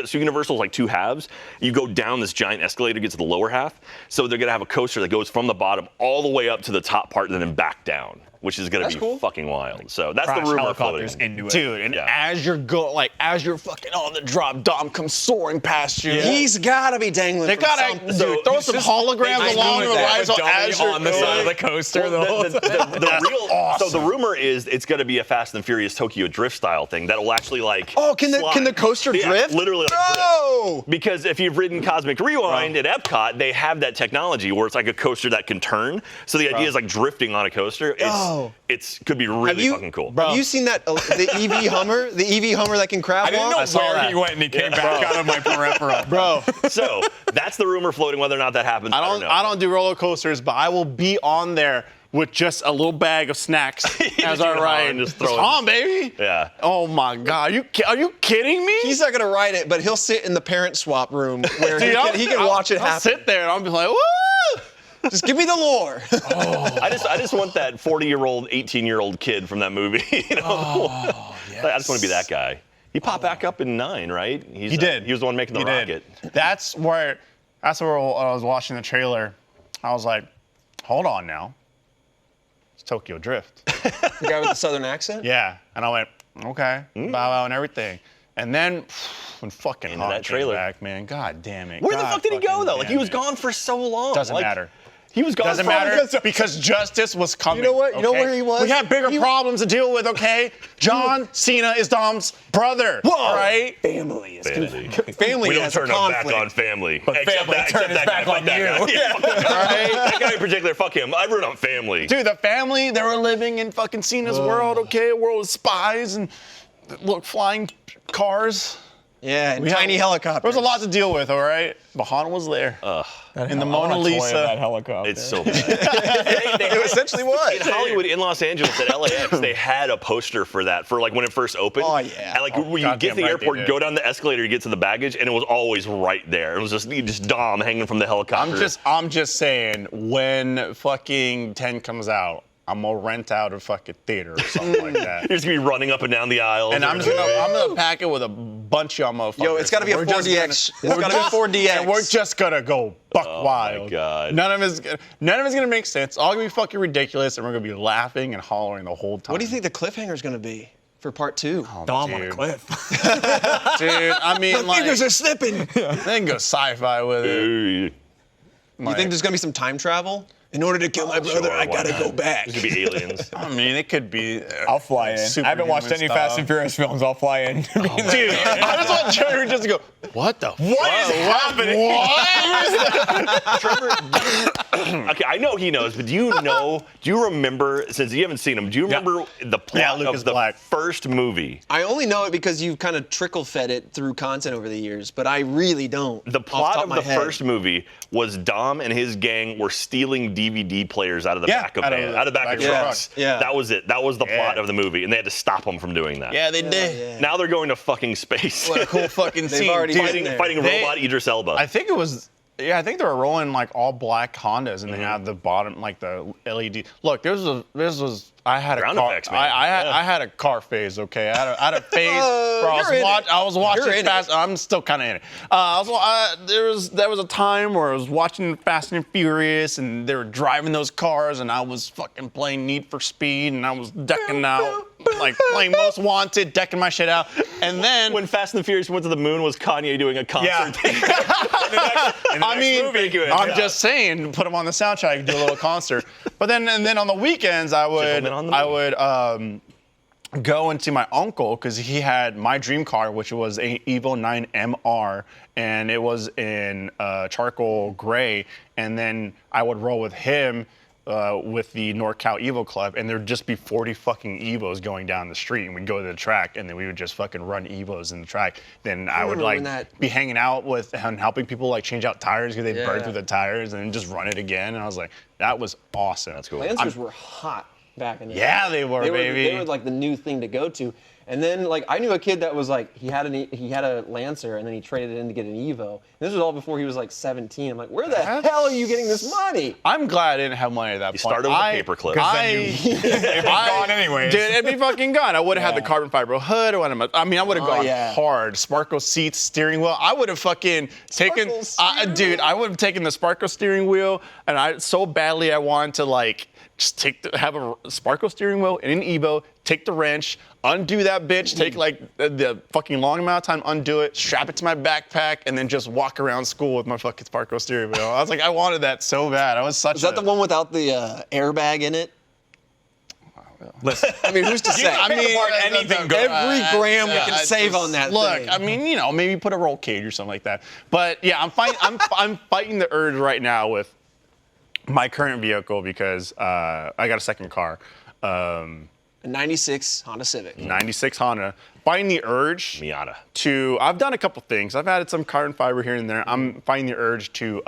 so Universal's like two halves. You go down this giant escalator, gets to the lower half. So they're gonna have a coaster that goes from the bottom all the way up to the top part and then back down, which is gonna be fucking wild. So that's the rumor floating. Into it. Dude, and as you're fucking on the drop, Dom comes soaring past you. He's gotta be dangling. They gotta throw some holograms along the rise as you're on the side of the coaster. So the rumor is it's going to be a Fast and Furious Tokyo Drift style thing that will actually like. Oh, can the coaster drift? Literally. Drift. Because if you've ridden Cosmic Rewind at Epcot, they have that technology where it's like a coaster that can turn. So the idea is like drifting on a coaster. It's could be really fucking cool. Have you seen that the EV Hummer? The EV Hummer that can crab walk? I didn't know where he went and he came back out of my peripheral. Bro. So that's the rumor floating. Whether or not that happens, I don't do roller coasters, but I will be on there with just a little bag of snacks as I ride. Just throw it on, baby. Yeah. Oh my God, are you kidding me? He's not gonna ride it, but he'll sit in the parent swap room where he can watch it happen. I'll sit there and I'll be like, woo! Just give me the lore. I just want that 40-year-old, 18-year-old kid from that movie. You know? Yes. I just want to be that guy. He popped back up in 9, right? He did. He was the one making the rocket. That's where I was watching the trailer. I was like, hold on now. It's Tokyo Drift. The guy with the southern accent? Yeah. And I went, okay, bow wow and everything. And then when fucking Into Han that came trailer. back, man, god damn it. Where the God fuck did he go, fucking though? Like, he damn was it. gone for so long. Doesn't Like, matter. He was gone Doesn't for matter because justice was coming. You know what? You know okay? where he was? We have bigger problems to deal with, okay? John Cena is Dom's brother. Whoa. All right? Family is Family. family We don't has turn a our back conflict. on family. But family turned its back on you. Yeah, fuck that guy. That guy in particular, fuck him. I root on family. Dude, the family, they were living in fucking Cena's world, okay? A world of spies and look, flying cars. Yeah, and We tiny had- helicopters. There was a lot to deal with, all right? But Han was there. And the Mona Lisa. That helicopter. It's so bad. It essentially was. In Hollywood, in Los Angeles, at LAX, they had a poster for that, for like when it first opened. Oh, yeah. And like when you get to goddamn the right airport, they you did. go down the escalator, you get to the baggage, and it was always right there. It was just Dom hanging from the helicopter. I'm just saying, when fucking 10 comes out, I'm gonna rent out a fucking theater or something like that. You're just gonna be running up and down the aisles. And I'm gonna pack it with a bunch of motherfuckers. Yo, it's gotta be a We're just 4DX. gonna- It's we're gotta be a just- 4DX. And we're just gonna go buck Oh, wild. my God. None of it's gonna make sense. All gonna be fucking ridiculous, and we're gonna be laughing and hollering the whole time. What do you think the cliffhanger's going to be for part 2? Dom on a dude. cliff. Dude, I mean, like, Fingers are slipping. they can go sci-fi with it. Ooh, You think there's going to be some time travel? In order to kill my brother, sure, I why got to not? go back. There's gonna be aliens. I mean, it could be. I'll fly in. I haven't watched any superhuman Fast and Furious films. I'll fly in. Dude, I just want Jerry just to go, what the fuck? What is happening? What? Trevor, okay, I know he knows, but do you remember, since you haven't seen him, do you remember the plot Lucas of the Black. first movie? I only know it because you've kind of trickle-fed it through content over the years, but I really don't. The off plot top of my the head. first movie was Dom and his gang were stealing DVD players out of the Yeah, back of out of back of the trucks. truck. Yeah. That was it. That was the Yeah. plot of the movie, and they had to stop them from doing that. Yeah, they did. yeah. Now they're going to fucking space. What a cool fucking They've scene. already dude. been there. fighting They- robot Idris Elba. I think it was. Yeah, I think they were rolling like all black Hondas, and they had the bottom like the LED. Look, I had a Ground car. effects, man. I had a car phase. Okay, I had a phase where you're in it. I was watching You're in Fast. it. I'm still kind of in it. There was a time where I was watching Fast and Furious, and they were driving those cars, and I was fucking playing Need for Speed, and I was decking out like playing Most Wanted, decking my shit out, and then when Fast and the Furious went to the moon, was Kanye doing a concert? I mean, movie, I'm just saying, put them on the soundtrack, do a little concert. But then on the weekends, I Gentlemen on the would go into my uncle because he had my dream car, which was a Evo 9 MR, and it was in charcoal gray. And then I would roll with him. With the NorCal Evo Club, and there'd just be 40 fucking Evos going down the street, and we'd go to the track, and then we would just fucking run Evos in the track. Then I would remember like when that- be hanging out with and helping people like change out tires because they burn Yeah. through the tires, and then just run it again. And I was like, that was awesome. That's cool. Lancers were hot back in the day. Yeah, they were, baby. They were like the new thing to go to. And then like I knew a kid that was like he had a Lancer and then he traded it in to get an Evo. And this was all before he was like 17. I'm like, where the hell are you getting this money? I'm glad I didn't have money at that point. started with a paperclip. 'Cause then gone anyways. Dude, it'd be fucking gone. I would have had the carbon fiber hood. I mean, I would have Oh, gone yeah. hard. Sparkle seats, steering wheel. I would have fucking taken, Sparkle I would have taken the Sparkle steering wheel, and I so badly I wanted to like just have a Sparkle steering wheel in an Evo. Take the wrench, undo that bitch, take like the fucking long amount of time, undo it, strap it to my backpack, and then just walk around school with my fucking Sparkle steering wheel. I was like, I wanted that so bad. I was such Is that the one without the airbag in it? Listen, I mean, who's to say? I mean, anything goes. Every gram we can I save just- on that Look, thing. I mean, you know, maybe put a roll cage or something like that. But yeah, I'm fighting the urge right now with my current vehicle because I got a second car. A 96 Honda Civic. 96 Honda. Fighting the urge Miata. to, I've done a couple things. I've added some carbon fiber here and there. I'm fighting the urge to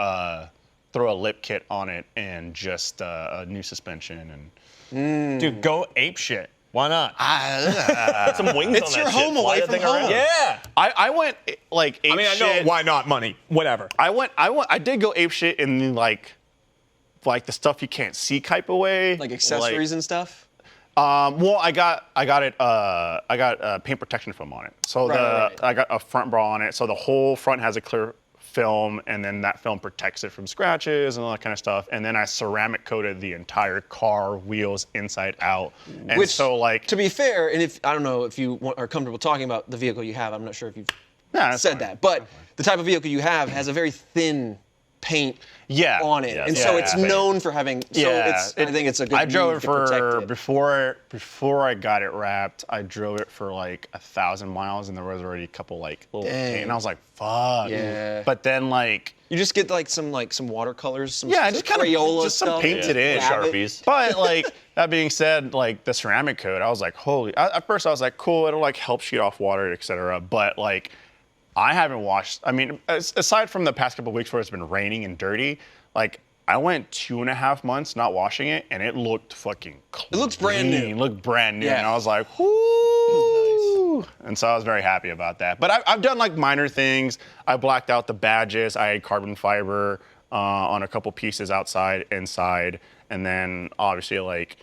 throw a lip kit on it and just a new suspension. And Dude, go ape shit. Why not? Put some wings It's on your that shit. home Fly away that from thing home. around. Yeah. I went like ape I mean, I shit. know why not money. Whatever. I did go ape shit in like like the stuff you can't see type of way. Like accessories and stuff? Well, I got paint protection film on it. So Right. I got a front bra on it. So the whole front has a clear film, and then that film protects it from scratches and all that kind of stuff. And then I ceramic coated the entire car, wheels inside out. And Which, so like, to be fair, and if I don't know if you are comfortable talking about the vehicle you have, I'm not sure if you've that's said fine. that, but the type of vehicle you have has a very thin paint on it, and so it's known for having. So I think it's a good. I drove it move to protect for before I got it wrapped. I drove it for like 1,000 miles, and there was already a couple like little paint, and I was like, "Fuck." Yeah. But then like. You just get like some watercolors, some Just kind Crayola of just some stuff. painted in Sharpies. But like that being said, like the ceramic coat, I was like, holy. At first, I was like, cool, it'll like help sheet off water, etc. But like, I haven't washed. I mean, aside from the past couple of weeks where it's been raining and dirty, like I went 2.5 months not washing it, and it looked fucking clean. It looks brand new. It looked brand new, Yeah. and I was like, whoo. And so I was very happy about that. But I've done like minor things. I blacked out the badges. I had carbon fiber on a couple pieces outside, inside, and then obviously like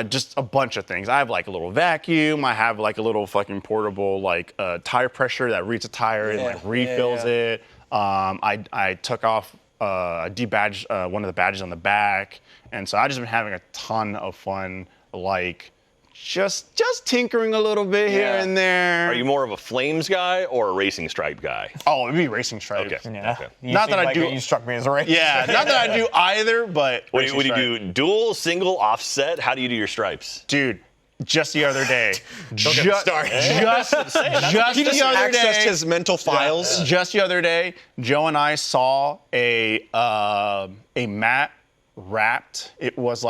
just a bunch of things. I have like a little vacuum. I have like a little fucking portable like tire pressure that reads a tire and like refills it. I took off debadged one of the badges on the back, and so I just been having a ton of fun like. Just tinkering a little bit here and there. Are you more of a flames guy or a racing stripe guy? Oh, it'd be racing stripes. Okay. Yeah. Okay. Not that I do. You struck me as a race. Yeah, not that I do either, but. What racing do you stripe. do? Dual, single, offset? How do you do your stripes? Dude, just the other day. Don't get me started. Just He just the other accessed day. his mental files. Just the other day, Joe and I saw a matte wrapped. It was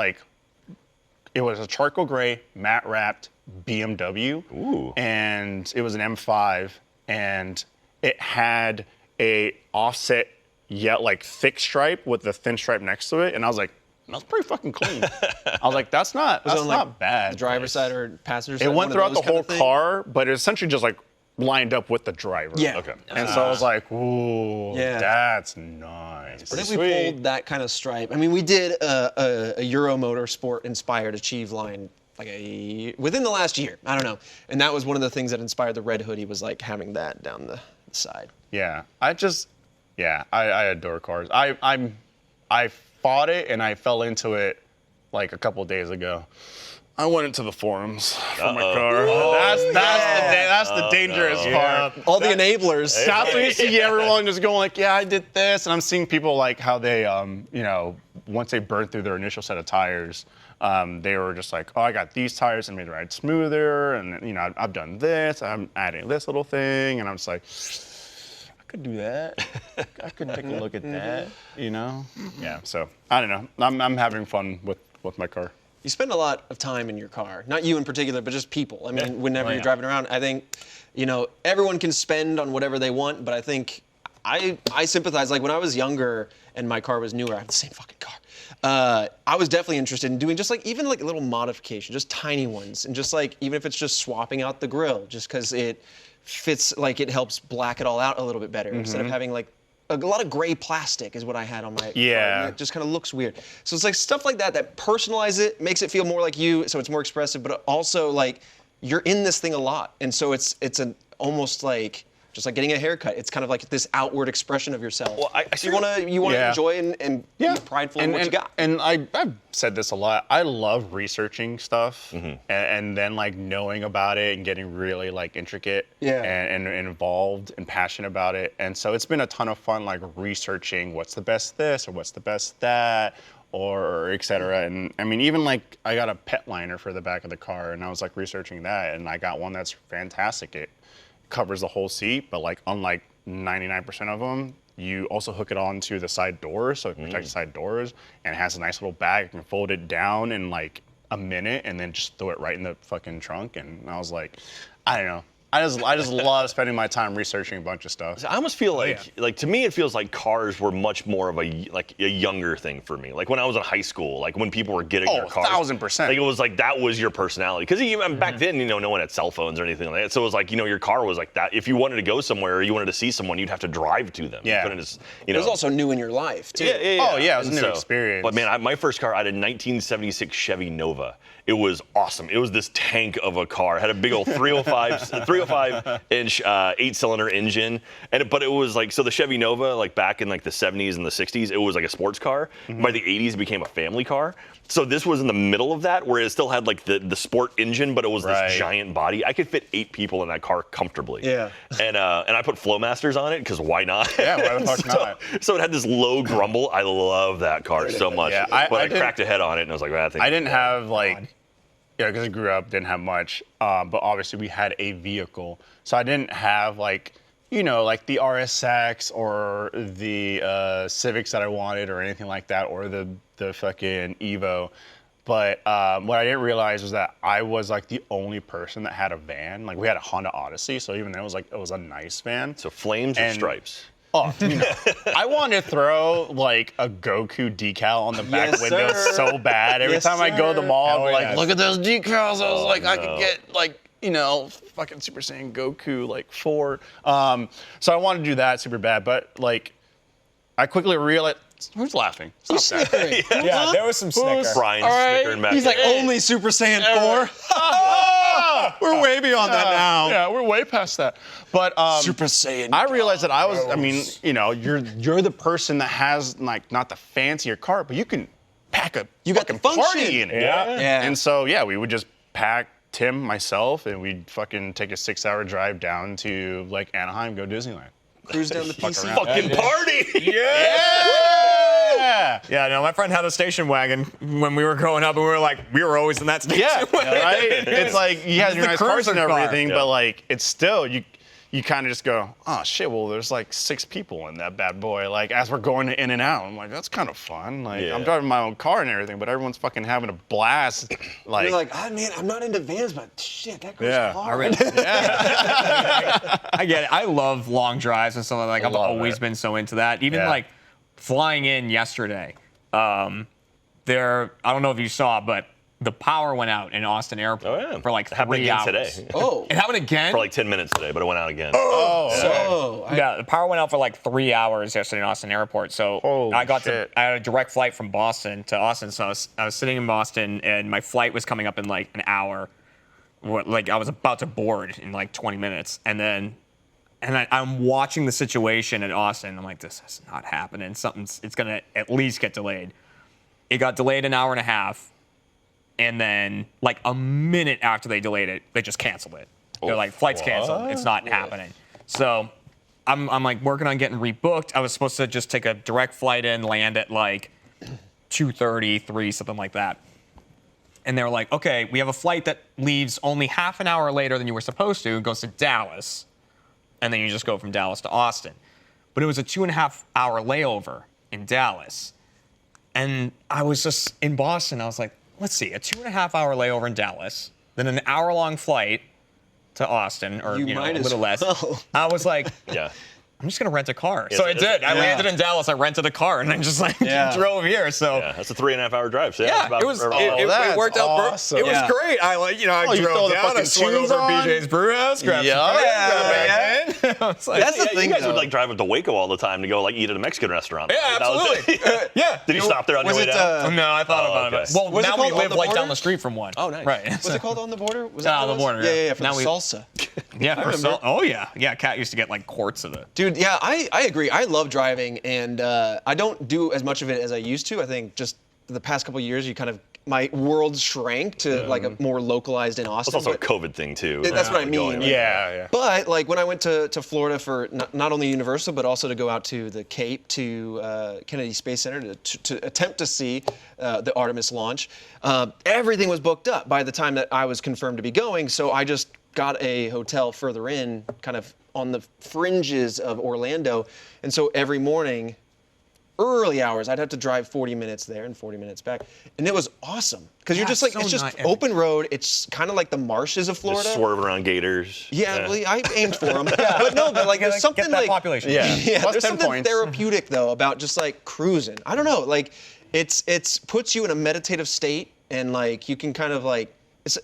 a charcoal gray matte wrapped BMW. Ooh. And it was an M5, and it had a offset like thick stripe with the thin stripe next to it, and I was like, that's pretty fucking clean. I was like, that's not bad. The driver's side or passenger side? It went one of throughout the those kind whole of thing? car, but it essentially just like lined up with the driver. Yeah. Okay. And so I was like, ooh, Yeah. that's nice. But if we pulled that kind of stripe, I mean, we did a Euro Motorsport inspired Achieve line within the last year. I don't know, and that was one of the things that inspired the red hoodie was like having that down the side. Yeah, I adore cars. I fought it and I fell into it like a couple days ago. I went into the forums for my car. That's the dangerous part. All the enablers. That's when you see everyone just going like, yeah, I did this, and I'm seeing people like how they, once they burn through their initial set of tires, they were just like, oh, I got these tires and made the ride smoother, and I've done this, I'm adding this little thing, and I'm just like, I could do that. I could take a look at that, Yeah. So I don't know. I'm having fun with my car. You spend a lot of time in your car. Not you in particular, but just people. I mean, whenever you're driving around, I think, everyone can spend on whatever they want, but I think I sympathize. Like when I was younger and my car was newer, I had the same fucking car. I was definitely interested in doing just like even like a little modification, just tiny ones, and just like even if it's just swapping out the grill, just because it fits, like it helps black it all out a little bit better instead of having like a lot of gray plastic is what I had on my car. And it just kind of looks weird. So it's like stuff like that personalize it, makes it feel more like you, so it's more expressive, but also like you're in this thing a lot, and so it's an almost like just like getting a haircut. It's kind of like this outward expression of yourself. Well, so you want to enjoy and be prideful in what you got. And I've said this a lot. I love researching stuff and then like knowing about it and getting really like intricate and involved and passionate about it. And so it's been a ton of fun like researching what's the best this or what's the best that or et cetera. And I mean, even like I got a pet liner for the back of the car, and I was like researching that, and I got one that's fantastic. It covers the whole seat, but like unlike 99% of them, you also hook it onto the side doors, so it protects the side doors, and it has a nice little bag. You can fold it down in like a minute and then just throw it right in the fucking trunk. And I was like, I don't know. I just love spending my time researching a bunch of stuff. I almost feel like to me it feels like cars were much more of a younger thing for me. Like when I was in high school, like when people were getting their cars. 1000%. Like it was like that was your personality. Because even back then, no one had cell phones or anything like that. So it was like, your car was like that. If you wanted to go somewhere or you wanted to see someone, you'd have to drive to them. Yeah. You couldn't just, It was also new in your life too. Yeah. Oh yeah, it was a new experience. But man, my first car, I had a 1976 Chevy Nova. It was awesome. It was this tank of a car. It had a big old 305-inch 8-cylinder engine, but it was like, so the Chevy Nova, like back in like the 70s and the 60s, it was like a sports car. By the 80s, it became a family car. So this was in the middle of that, where it still had like the sport engine, but it was this giant body. I could fit 8 people in that car comfortably. Yeah. And I put Flowmasters on it because why not? Yeah, why the fuck not? So it had this low grumble. I love that car so much. Yeah, but I cracked a head on it and I was like, I didn't have like. Yeah, because I grew up, didn't have much, but obviously we had a vehicle. So I didn't have like, like the RSX or the Civics that I wanted or anything like that, or the fucking Evo. But what I didn't realize was that I was like the only person that had a van. Like we had a Honda Odyssey, so even then it was a nice van. So flames or stripes? Oh, I wanted to throw like a Goku decal on the back window so bad. Every time I go to the mall, I'm like, look at those decals. I was like, I could get like, fucking Super Saiyan Goku like 4. So I wanted to do that super bad, but like, I quickly realized, who's laughing? Stop that. Yeah, there was some snicker. Brian's snickering back He's like, there. only Super Saiyan 4? We're way beyond that now. Yeah, we're way past that. But Super Saiyan. I realized that you're the person that has like not the fancier car, but you can pack a fucking party in it. Yeah. And so we would just pack Tim, myself, and we'd fucking take a 6-hour drive down to like Anaheim, go Disneyland. Cruise down the PC. Fucking party! Yeah, no, my friend had a station wagon when we were growing up, and we were always in that station wagon. Right? It's like you have your nice cars and cruiser car. everything, but like it's still you kind of just go, oh shit, well there's like 6 people in that bad boy. Like as we're going in and out, I'm like, that's kind of fun. Like I'm driving my own car and everything, but everyone's fucking having a blast. Like You're like, man, I'm not into vans, but shit, that goes hard. I get it. I love long drives and stuff like that. I've always been so into that. Even like flying in yesterday, I don't know if you saw, but the power went out in Austin Airport for like 3 hours. Today. Oh. It happened again? For like 10 minutes today, but it went out again. Yeah, the power went out for like 3 hours yesterday in Austin Airport. So I had a direct flight from Boston to Austin. So I was sitting in Boston, and my flight was coming up in like an hour. Like I was about to board in like 20 minutes, and I'm watching the situation in Austin. I'm like, this is not happening. It's gonna at least get delayed. It got delayed an hour and a half. And then, like a minute after they delayed it, they just canceled it. They're like, flight's canceled. It's not happening. So I'm like working on getting rebooked. I was supposed to just take a direct flight in, land at like 2:30, 3, something like that. And they were like, okay, we have a flight that leaves only half an hour later than you were supposed to. It goes to Dallas. And then you just go from Dallas to Austin. But it was a 2.5-hour layover in Dallas. And I was just in Boston. I was like, let's see, a 2.5-hour layover in Dallas, then an hour-long flight to Austin, or a little less. I was like, I'm just gonna rent a car. So I did. I landed in Dallas. I rented a car, and then just like drove here. So that's a 3.5-hour drive. So it was. It worked out. Awesome. It was great. I drove down. I swung over BJ's Brew House, grabbed some drinks, I was like, That's the thing. You guys would like drive up to Waco all the time to go like eat at a Mexican restaurant. Yeah, absolutely. Did you stop there on your way down? No, I thought about it. Well, Was it now we called live On the like Border? down the street from one. Oh, nice. Right. Was it called On the Border? Was On the Border. Yeah, for Now the salsa. Yeah, oh yeah. Yeah, Kat used to get like quarts of it. Dude, yeah, I agree. I love driving, and I don't do as much of it as I used to. I think just the past couple of years, my world shrank to like a more localized in Austin. It's also a COVID thing too. That's what I mean. Yeah. But like when I went to Florida for not only Universal, but also to go out to the Cape, to Kennedy Space Center to attempt to see the Artemis launch, everything was booked up by the time that I was confirmed to be going. So I just got a hotel further in, kind of on the fringes of Orlando. And so every morning, early hours, I'd have to drive 40 minutes there and 40 minutes back. And it was awesome. Because you're just like, so it's just not open road. It's kind of like the marshes of Florida. Just swerving around gators. Yeah, well, I aimed for them. But no, but like there's something Get that like population. Yeah. yeah, Plus there's 10 something points. therapeutic though about just like cruising. I don't know, like it's puts you in a meditative state and like you can kind of like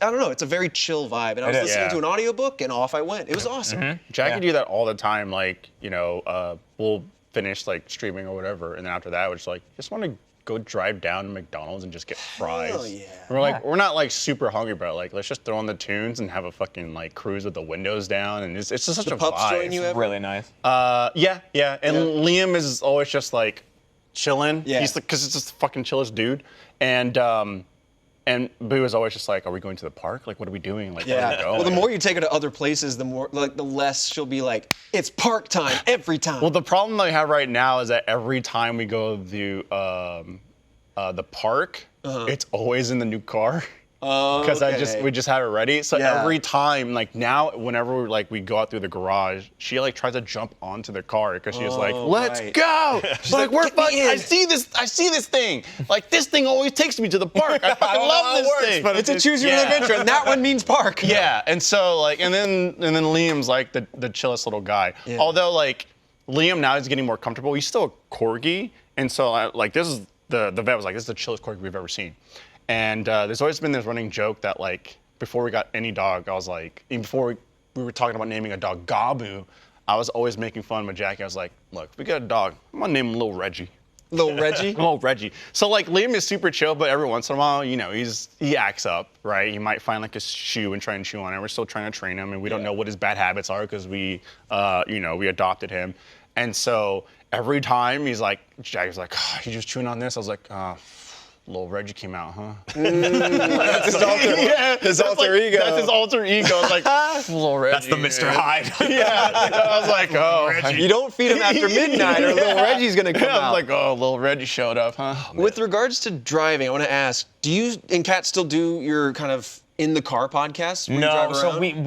I don't know, it's a very chill vibe. And I was is. listening Yeah. to an audiobook and off I went. It was awesome. Jackie do that all the time. Like, we'll finish like streaming or whatever, and then after that, we're just like, just want to go drive down to McDonald's and just get fries. Hell yeah. We're like, we're not like super hungry, but like, let's just throw on the tunes and have a fucking like cruise with the windows down, and it's just such The a pups vibe. join you ever? Really nice. Yeah. And Liam is always just like chilling. Yeah. He's because it's just the fucking chillest dude, but he was always just like, are we going to the park? Like, what are we doing? Like, where are we going? Well, the more you take her to other places, the more like the less she'll be like, it's park time every time. Well, the problem that we have right now is that every time we go to the park, it's always in the new car. Because okay. we just have it ready. So Yeah. every time, like now, whenever like we go out through the garage, she like tries to jump onto the car because she's like, "Let's right. go!" She's like, "We're "Get me fucking. in." I see this thing. Like this thing always takes me to the park. I fucking love this thing." but it's a choose your own adventure, and that one means park. Yeah, and so like, and then Liam's like the chillest little guy. Yeah. Although like Liam now is getting more comfortable. He's still a corgi, and so like this is the vet was like, "This is the chillest corgi we've ever seen." And there's always been this running joke that like before we got any dog, I was like, even before we were talking about naming a dog Gabu, I was always making fun with Jackie. I was like, look, if we get a dog, I'm gonna name him Little Reggie. Little Reggie. Little Reggie. So like Liam is super chill, but every once in a while, he acts up, right? He might find like a shoe and try and chew on it. We're still trying to train him, and we don't know what his bad habits are because we adopted him. And so every time Jackie's like, oh, you just chewing on this? I was like, Little Reggie came out, huh? That's his alter ego. That's his alter ego. It's like, Little Reggie. That's the Mr. Hyde. Yeah. I was like, oh. You don't feed him after midnight, or Little Reggie's gonna come I out. was like, oh, Little Reggie showed up, huh? With regards to driving, I want to ask: do you and Kat still do your kind of in the car podcasts? Where you drive No, so around?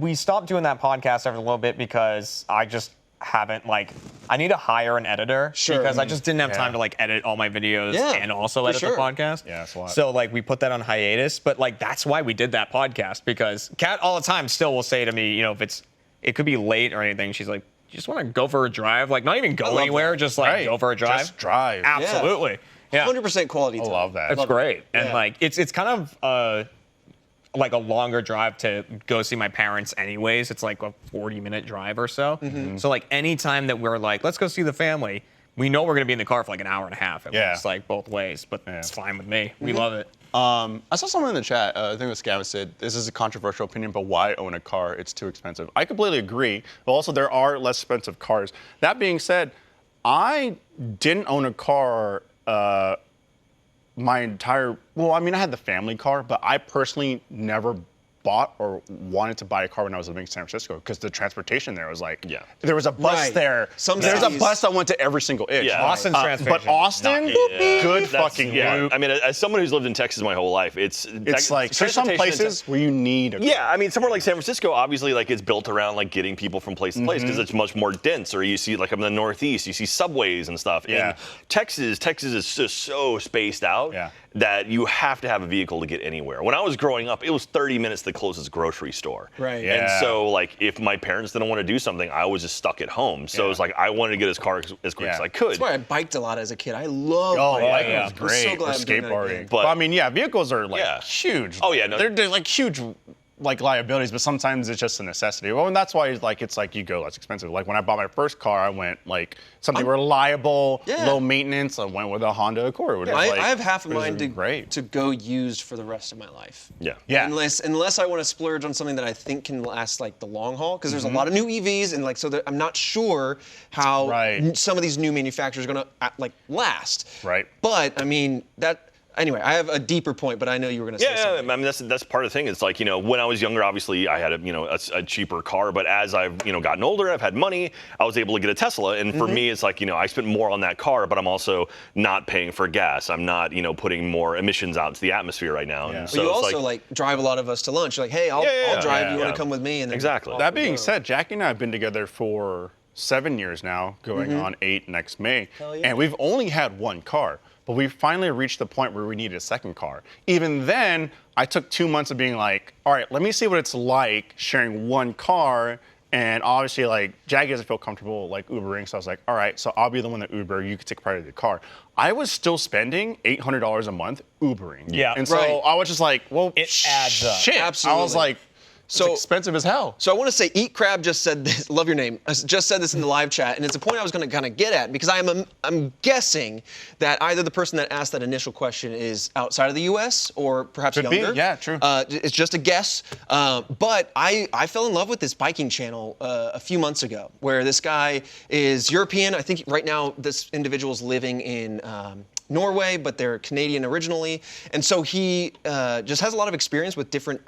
we stopped doing that podcast after a little bit because I just haven't I need to hire an editor because I just didn't have time to edit all my videos and also edit the podcast. Yeah, that's a lot. So we put that on hiatus, but that's why we did that podcast because Kat all the time still will say to me, if it could be late or anything, she's like, you just want to go for a drive, not even go anywhere, just go for a drive. Just drive. Absolutely. Yeah. 100% quality time. I love that. It's great. And Yeah. it's kind of a longer drive to go see my parents anyways. It's like a 40-minute drive or so. Mm-hmm. So any time that we're let's go see the family, we know we're going to be in the car for an hour and a half at least, both ways. But it's fine with me. We love it. I saw someone in the chat, I think it was Gavin, said, this is a controversial opinion, but why own a car? It's too expensive. I completely agree, but also there are less expensive cars. That being said, I didn't own a car my entire, I had the family car, but I personally never bought or wanted to buy a car when I was living in San Francisco because the transportation there was there was a bus there. There's a bus that went to every single inch. Yeah. Austin's transportation. But Austin, good fucking yeah. I mean, as someone who's lived in Texas my whole life, it's like there's some places where you need a car. Yeah, I mean, somewhere like San Francisco, obviously, it's built around getting people from place to place because it's much more dense. Or you see, I'm in the Northeast, you see subways and stuff. Yeah. And Texas is just so spaced out that you have to have a vehicle to get anywhere. When I was growing up, it was 30 minutes to the closest grocery store. Right. And Yeah. so, if my parents didn't want to do something, I was just stuck at home. So it was I wanted to get his car as quick as I could. That's why I biked a lot as a kid. I love biking biking. was I'm great. so glad Or I'm doing that skateboarding. again. But- vehicles are Yeah. huge. Oh, yeah, no. They're huge liabilities, but sometimes it's just a necessity. Well, and that's why it's you go less expensive. Like when I bought my first car, I went something reliable, low maintenance. I went with a Honda Accord. Which is, I have half a which is mind great. to go used for the rest of my life. Yeah. Yeah. Unless I want to splurge on something that I think can last the long haul, because there's a lot of new EVs and so I'm not sure how some of these new manufacturers are gonna last. Right. But I mean that. Anyway, I have a deeper point, but I know you were going to say something. Yeah, I mean that's part of the thing. It's when I was younger, obviously I had a cheaper car, but as I've gotten older, I've had money, I was able to get a Tesla, and for me, it's I spent more on that car, but I'm also not paying for gas. I'm not putting more emissions out into the atmosphere right now. Yeah. And But so you it's also drive a lot of us to lunch. You're like, hey, I'll drive. You want to come with me? And then Exactly. That being said, Jackie and I have been together for 7 years now, going on 8 next May. Hell yeah. And we've only had one car, but we finally reached the point where we needed a second car. Even then, I took 2 months of being like, all right, let me see what it's like sharing one car. And obviously, like, Jackie doesn't feel comfortable, like, Ubering. So I was like, all right, so I'll be the one that Uber. You could take priority of the car. I was still spending $800 a month Ubering. Yeah. And so Right. I was just like, well, It adds up. shit. Absolutely. I was like, it's expensive as hell. So I want to say, Eat Crab just said this. Love your name. Just said this in the live chat, and it's a point I was going to kind of get at because I'm guessing that either the person that asked that initial question is outside of the U.S. or perhaps Could be, younger. yeah, true. It's just a guess. But I fell in love with this biking channel a few months ago, where this guy is European. I think right now this individual's living in Norway, but they're Canadian originally, and so he just has a lot of experience with different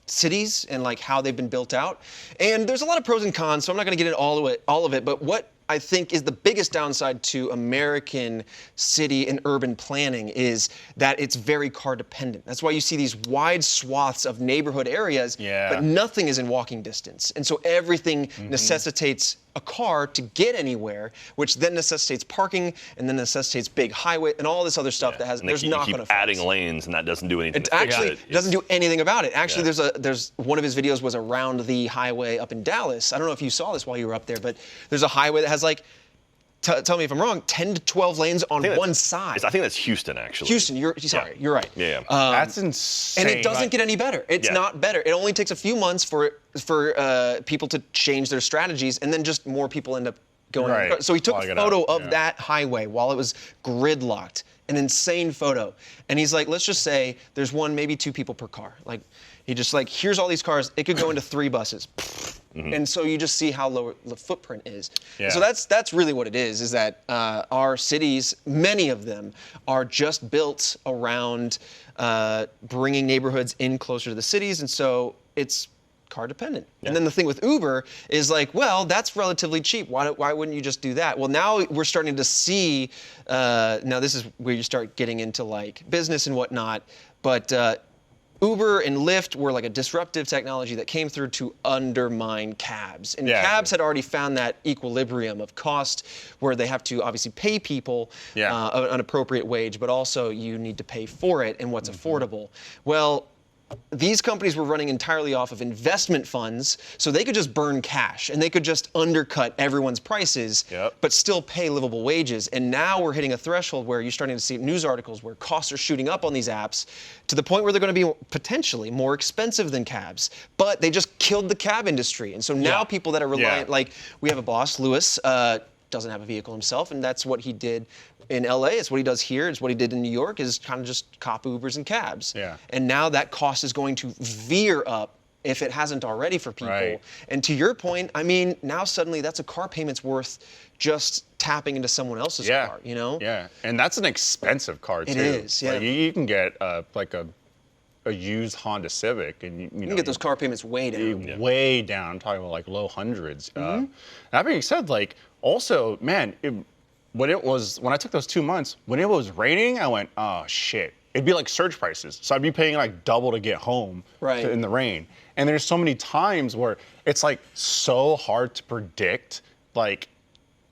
cities and like how they've been built out. And there's a lot of pros and cons, so I'm not going to get into all of it. But what I think is the biggest downside to American city and urban planning is that it's very car dependent. That's why you see these wide swaths of neighborhood areas, but nothing is in walking distance. And so everything necessitates a car to get anywhere, which then necessitates parking and then necessitates big highway and all this other stuff that has And there's keep knock-on effects. adding lanes, and that doesn't do anything. It to fix actually it. doesn't do anything about it. Actually, Yeah. there's one of his videos was around the highway up in Dallas. I don't know if you saw this while you were up there, but there's a highway that has like, tell me if I'm wrong, 10 to 12 lanes on one side. I think that's Houston, actually. Houston, you're right. Yeah. That's insane. And it doesn't get any better. It's not better. It only takes a few months for people to change their strategies, and then just more people end up going. Right. So he took a Clogging photo up, of that highway while it was gridlocked. An insane photo. And he's like, let's just say there's one, maybe two people per car. Like, he just like, here's all these cars. It could go into 3 buses. And so you just see how low the footprint is. Yeah. So that's really what it is that our cities, many of them, are just built around bringing neighborhoods in closer to the cities. And so it's car dependent. And then the thing with Uber is like, well, that's relatively cheap. Why wouldn't you just do that? Well, now we're starting to see, now this is where you start getting into like business and whatnot, but Uber and Lyft were like a disruptive technology that came through to undermine cabs. And cabs had already found that equilibrium of cost where they have to obviously pay people an appropriate wage, but also you need to pay for it and what's affordable. Well, these companies were running entirely off of investment funds, so they could just burn cash and they could just undercut everyone's prices, but still pay livable wages. And now we're hitting a threshold where you're starting to see news articles where costs are shooting up on these apps to the point where they're going to be potentially more expensive than cabs. But they just killed the cab industry. And so now people that are reliant, like we have a boss, Lewis, doesn't have a vehicle himself, and that's what he did in LA. It's what he does here. It's what he did in New York, is kind of just cop Ubers and cabs. And now that cost is going to veer up if it hasn't already for people. And to your point, I mean, now suddenly that's a car payment's worth just tapping into someone else's car, you know? And that's an expensive car too. It is, Like, you can get like a used Honda Civic, and you can get those car payments way down. Way down. I'm talking about like low hundreds. That being said, like also, man, when I took those 2 months, when it was raining, I went, oh shit. It'd be like surge prices. So I'd be paying like double to get home in the rain. And there's so many times where it's like so hard to predict. Like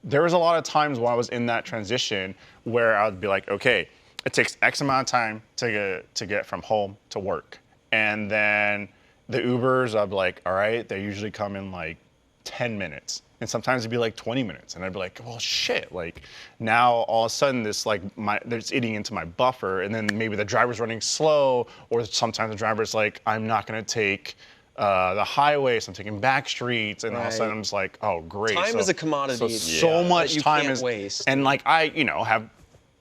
there was a lot of times when I was in that transition where I would be like, okay, it takes X amount of time to get from home to work. And then the Ubers, I'd be like, all right, they usually come in like 10 minutes. And sometimes it'd be like 20 minutes. And I'd be like, well, shit. Like now all of a sudden this like they're just eating into my buffer. And then maybe the driver's running slow, or sometimes the driver's like, I'm not going to take the highway, so I'm taking back streets. And all of a sudden I'm just like, oh, great. Time is a commodity. So much time can't is waste. And like I, have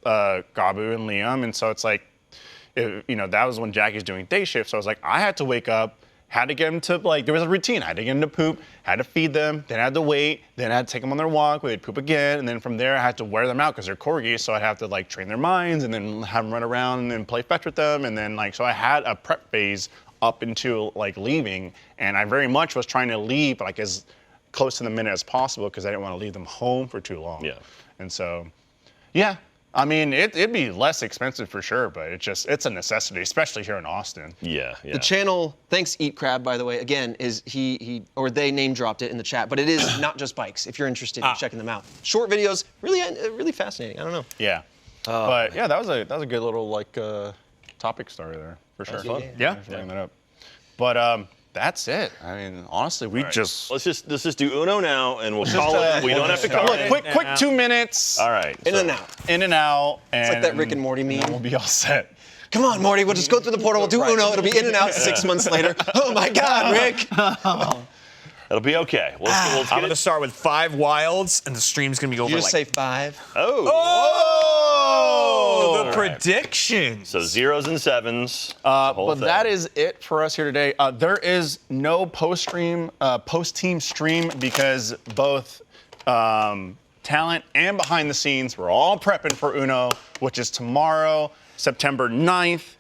Gabu and Liam. And so it's like, that was when Jackie's doing day shift. So I was like, I had to wake up, had to get them to, like, there was a routine. I had to get them to poop, had to feed them, then I had to wait, then I had to take them on their walk, they'd poop again, and then from there I had to wear them out because they're corgis, so I'd have to, like, train their minds and then have them run around and then play fetch with them, and then, like, so I had a prep phase up until, like, leaving, and I very much was trying to leave, like, as close to the minute as possible because I didn't want to leave them home for too long. And so, I mean, it'd be less expensive for sure, but it's a necessity, especially here in Austin. Yeah. The channel, thanks Eat Crab, by the way, again, is they name dropped it in the chat, but it is not just bikes, if you're interested in checking them out. Short videos, really fascinating. I don't know. Yeah. But yeah, that was a good little like topic starter there, for sure. Fun. Yeah. Thanks for bringing that up. But that's it. I mean, honestly, let's just do Uno now, and we'll call it. We don't have to call it. Quick 2 minutes. All right. In and out. In and out. And It's like that Rick and Morty meme. We'll be all set. Come on, Morty, we'll just go through the portal, we'll do Uno, it'll be in and out 6 months later. Oh my God, Rick. It'll be okay. I'm going to start with 5 wilds, and the stream's going to be over You just like... say 5. Oh, the predictions. So 0s and 7s. But that is it for us here today. There is no post-team stream because both talent and behind the scenes, we're all prepping for Uno, which is tomorrow, September 9th,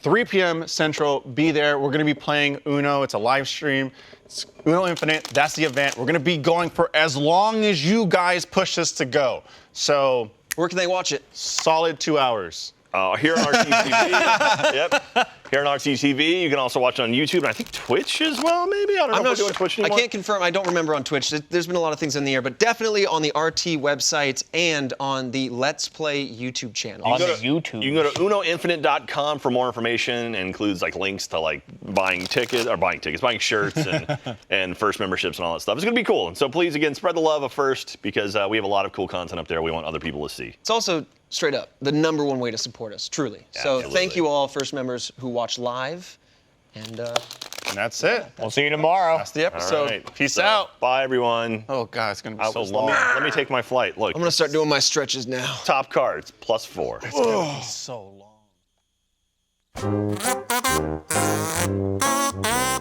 3 p.m. Central. Be there. We're going to be playing Uno. It's a live stream. It's Uno Infinite. That's the event. We're going to be going for as long as you guys push us to go. So where can they watch it? Solid 2 hours. Here on RCTV. Yep. Here on RCTV. You can also watch it on YouTube and I think Twitch as well, maybe. I don't know if we're doing Twitch anymore. I can't confirm. I don't remember on Twitch. There's been a lot of things in the air, but definitely on the RT website and on the Let's Play YouTube channel. You can go to unoinfinite.com for more information. It includes like links to like buying shirts and first memberships and all that stuff. It's going to be cool. And so please, again, spread the love of First because we have a lot of cool content up there we want other people to see. It's also straight up the #1 way to support us, truly. Absolutely. So thank you all, First members who watch live. And that's it. We'll see you tomorrow. That's the episode. All right. Peace out. Bye, everyone. Oh, God, it's going to be so long. Let me take my flight. Look. I'm going to start doing my stretches now. Top cards, +4. It's going to be so long.